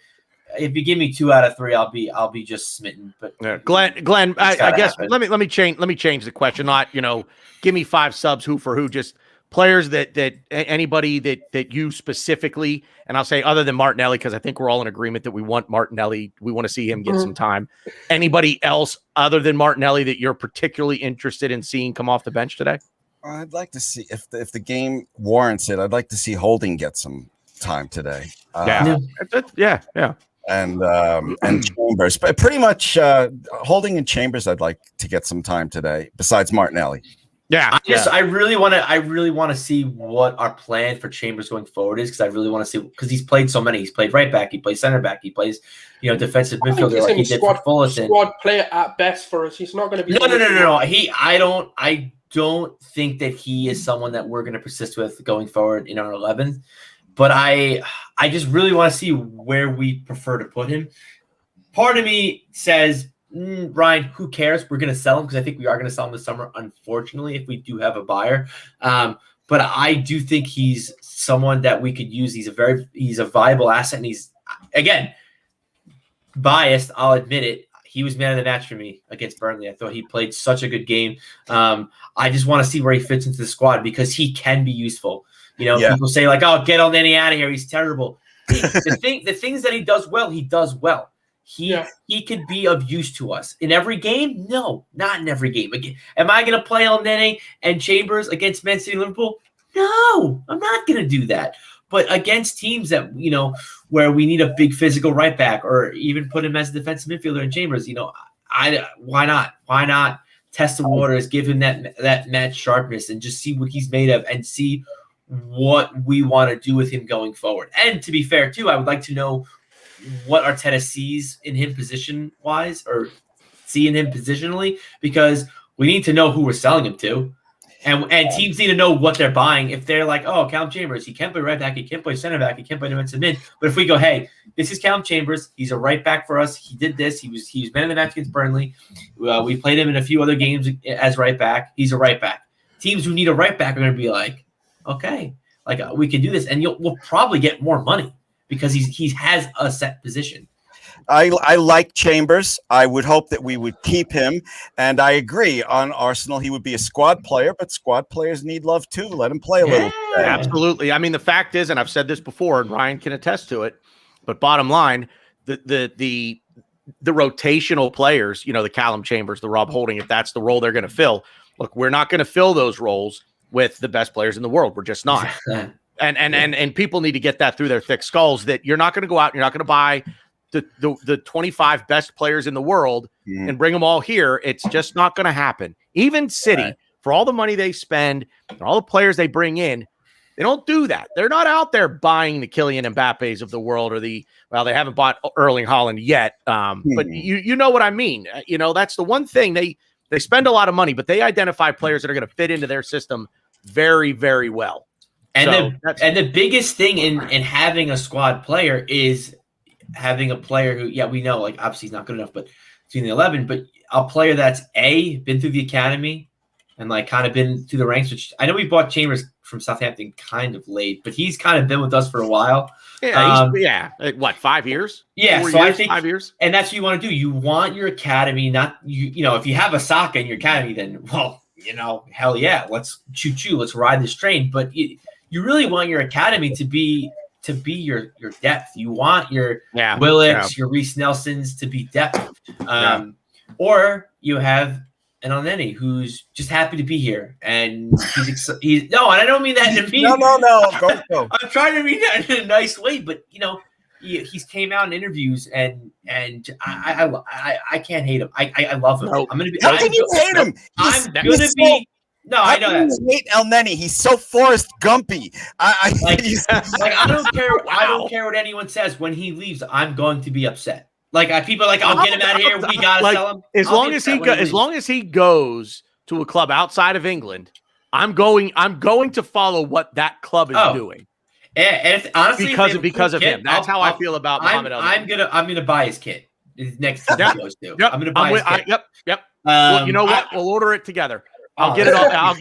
If you give me 2 out of 3, I'll be just smitten. But yeah. Glenn, I guess let me change the question. Not give me 5 subs who for who, just players that anybody that you specifically, and I'll say other than Martinelli because I think we're all in agreement that we want Martinelli. We want to see him get some time. Anybody else other than Martinelli that you're particularly interested in seeing come off the bench today? I'd like to see if the game warrants it. I'd like to see Holding get some time today. Yeah. And Chambers, but pretty much Holding and Chambers. I'd like to get some time today. Besides Martinelli, I really want to see what our plan for Chambers going forward is because I really want to see because he's played so many. He's played right back, he plays center back, he plays defensive midfielder like he did for Fullerton. Squad player at best for us. He's not going to be. No. I don't think that he is someone that we're going to persist with going forward in our 11th. But I just really want to see where we prefer to put him. Part of me says, Ryan, who cares? We're going to sell him because I think we are going to sell him this summer, unfortunately, if we do have a buyer. But I do think he's someone that we could use. He's a viable asset, and he's, again, biased. I'll admit it. He was man of the match for me against Burnley. I thought he played such a good game. I just want to see where he fits into the squad because he can be useful. People say "Oh, get Elneny out of here. He's terrible." The things that he does well, he does well. He could be of use to us in every game. No, not in every game. Again, am I going to play Elneny and Chambers against Man City and Liverpool? No, I'm not going to do that. But against teams that where we need a big physical right back, or even put him as a defensive midfielder in Chambers, why not? Why not test the waters, give him that match sharpness, and just see what he's made of, and see what we want to do with him going forward. And to be fair too, I would like to know what Arteta sees in him position wise, or see in him positionally, because we need to know who we're selling him to. And teams need to know what they're buying. If they're like, oh, Callum Chambers, he can't play right back, he can't play center back, he can't play defensive mid. But if we go, hey, this is Callum Chambers, he's a right back for us. He did this. He was man of the match against Burnley. We played him in a few other games as right back. He's a right back. Teams who need a right back are going to be like, okay, like we can do this, and we'll probably get more money because he has a set position. I like Chambers. I would hope that we would keep him. And I agree on Arsenal. He would be a squad player, but squad players need love too. Let him play a little. Absolutely. I mean, the fact is, and I've said this before, and Ryan can attest to it, but bottom line, the rotational players, the Callum Chambers, the Rob Holding, if that's the role they're going to fill, look, we're not going to fill those roles with the best players in the world. We're just not. And people need to get that through their thick skulls that you're not going to go out, you're not going to buy the 25 best players in the world and bring them all here. It's just not going to happen. Even City, for all the money they spend and all the players they bring in, they don't do that. They're not out there buying the Kylian Mbappe's of the world or they haven't bought Erling Haaland yet. But you know what I mean? That's the one thing they spend a lot of money, but they identify players that are going to fit into their system very, very well. And the biggest thing in having a squad player is having a player who, we know, like, obviously he's not good enough, but between the 11, but a player that's been through the academy and like kind of been through the ranks, which I know we bought Chambers from Southampton kind of late, but he's kind of been with us for a while. What, 5 years? Yeah, 4 so years, I think 5 years. And that's what you want to do. You want your academy, not if you have a Saka in your academy, then hell yeah, let's choo-choo, let's ride this train. But you really want your academy to be your depth. You want your Willits, your Reece Nelsons to be depth. Or you have an Elneny who's just happy to be here, and he's no, and I don't mean that in a mean. No. Go. I'm trying to mean that in a nice way, but he's came out in interviews, and I can't hate him. I love him. No. I'm gonna be. How can you hate him? I'm gonna be. No, I know that. You hate Elneny. He's so Forrest Gumpy. I don't care. Wow. I don't care what anyone says. When he leaves, I'm going to be upset. Like people are like, I'll get him out of here. We gotta sell him. As long as he goes to a club outside of England, I'm going to follow what that club is doing. And honestly, because of him. That's how I feel about Mohamed Elneny. I'm gonna buy his kit. Next time he goes to. I'm gonna buy his kit. Yep. Well, you know what? We'll order it together. I'll get it off.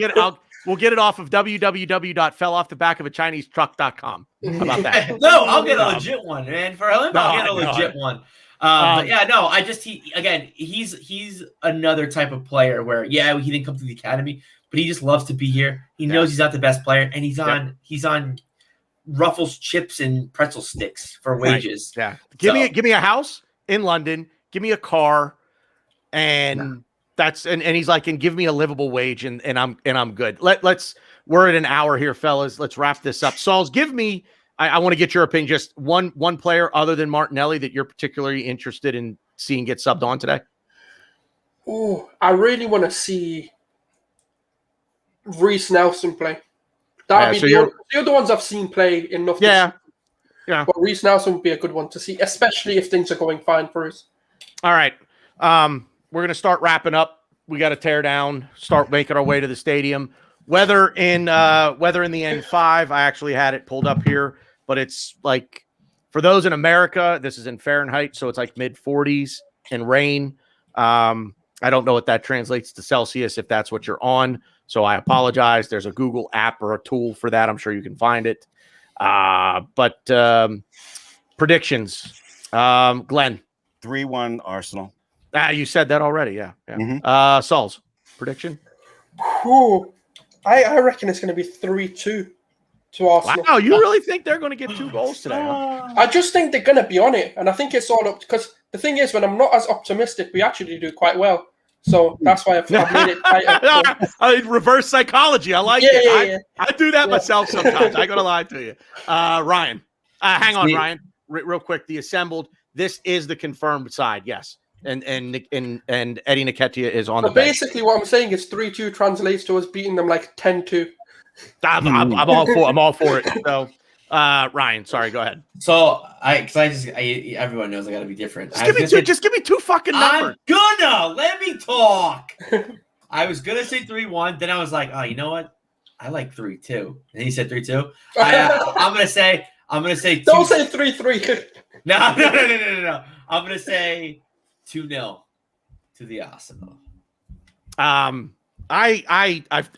We'll get it off of www.felloffthebackofachinese-truck.com. How about that? No, I'll get a legit one, man. For him, I'll get a legit one. But he's another type of player where he didn't come through the academy, but he just loves to be here. He knows he's not the best player, and he's on Ruffles chips and pretzel sticks for wages. Right. Yeah. Give me a house in London, give me a car, and that's and he's like, and give me a livable wage, and I'm good. We're at an hour here, fellas. Let's wrap this up. Sauls, give me. I want to get your opinion. Just one player other than Martinelli that you're particularly interested in seeing get subbed on today. Oh, I really want to see Reece Nelson play. That'd be the other ones I've seen play enough. Yeah. But Reece Nelson would be a good one to see, especially if things are going fine for us. All right. We're going to start wrapping up. We got to tear down, start making our way to the stadium. Weather in the N5, I actually had it pulled up here, but it's like, for those in America, this is in Fahrenheit, so it's like mid-40s and rain. I don't know what that translates to Celsius if that's what you're on, so I apologize. There's a Google app or a tool for that. I'm sure you can find it. But predictions. Glenn. 3-1 Arsenal. You said that already, yeah. Sauls, prediction? Ooh, I reckon it's going to be 3-2 to Arsenal. Wow, you really think they're going to get 2 goals today? Huh? I just think they're going to be on it, and I think it's all up because the thing is, when I'm not as optimistic, we actually do quite well. So that's why I've made it tighter. Reverse psychology. I like it. Yeah. I do that myself sometimes. I got to lie to you. Ryan, hang on, Ryan, real quick. The assembled. This is the confirmed side. Yes. And Eddie Nketiah is on the bench. Basically, what I'm saying is 3-2 translates to us beating them like 10-2. I'm all for it. So, Ryan, sorry, go ahead. So everyone knows I got to be different. Just give me two fucking numbers. I'm gonna let me talk. I was gonna say 3-1. Then I was like, oh, you know what? I like 3-2. And he said 3-2. I'm gonna say. Don't say 3-3. No. I'm gonna say 2-0 to the Arsenal. I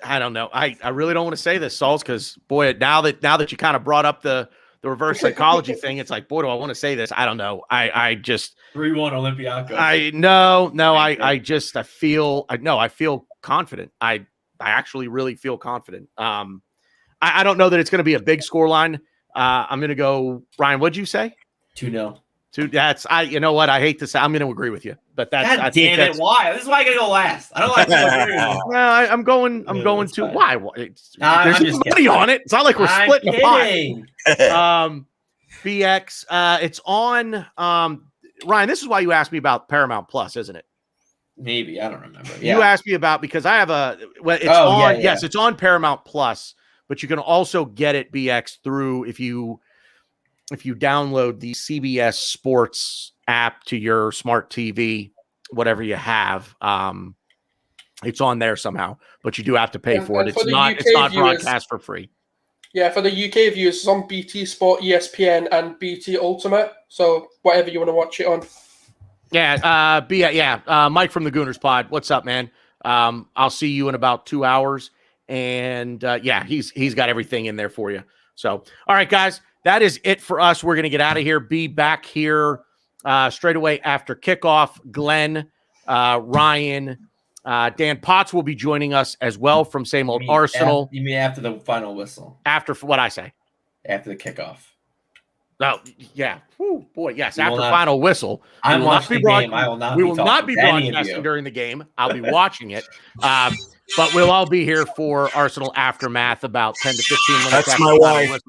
don't know. I really don't want to say this, Sauls, because boy, now that you kind of brought up the reverse psychology thing, it's like, boy, do I want to say this? I don't know. I just 3-1 Olympiacos. I feel confident. I actually really feel confident. I don't know that it's going to be a big scoreline. I'm going to go, Ryan, what'd you say? 2-0. You know what? I hate to say, I'm going to agree with you, but that's, God damn it. Why? This is why I got to go last. I don't like to agree with you. No, I'm going to, why? There's I'm money on it. It's not like we're splitting the pot. BX, it's on, Ryan, this is why you asked me about Paramount Plus, isn't it? Maybe. I don't remember. You asked me about, because I have it's on Paramount Plus, but you can also get it, BX, through if you download the CBS Sports app to your smart TV, whatever you have. It's on there somehow, but you do have to pay for it. It's not broadcast for free. Yeah, for the UK viewers, it's on BT Sport, ESPN, and BT Ultimate. So whatever you want to watch it on. Yeah, Mike from the Gooners Pod. What's up, man? I'll see you in about 2 hours. And he's got everything in there for you. So, all right, guys, that is it for us. We're going to get out of here. Be back here straight away after kickoff. Glenn, Ryan, Dan Potts will be joining us as well from same old Arsenal. You mean after the final whistle? After what I say? After the kickoff. Oh, yeah. Whew, boy, yes. After final whistle. We will not be broadcasting during the game. I'll be watching it. But we'll all be here for Arsenal Aftermath about 10 to 15 minutes. That's my wife.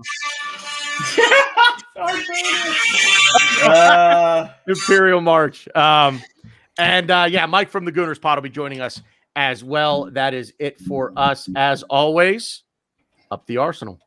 Imperial March. Mike from the Gooners Pod will be joining us as well. That is it for us. As always, up the Arsenal.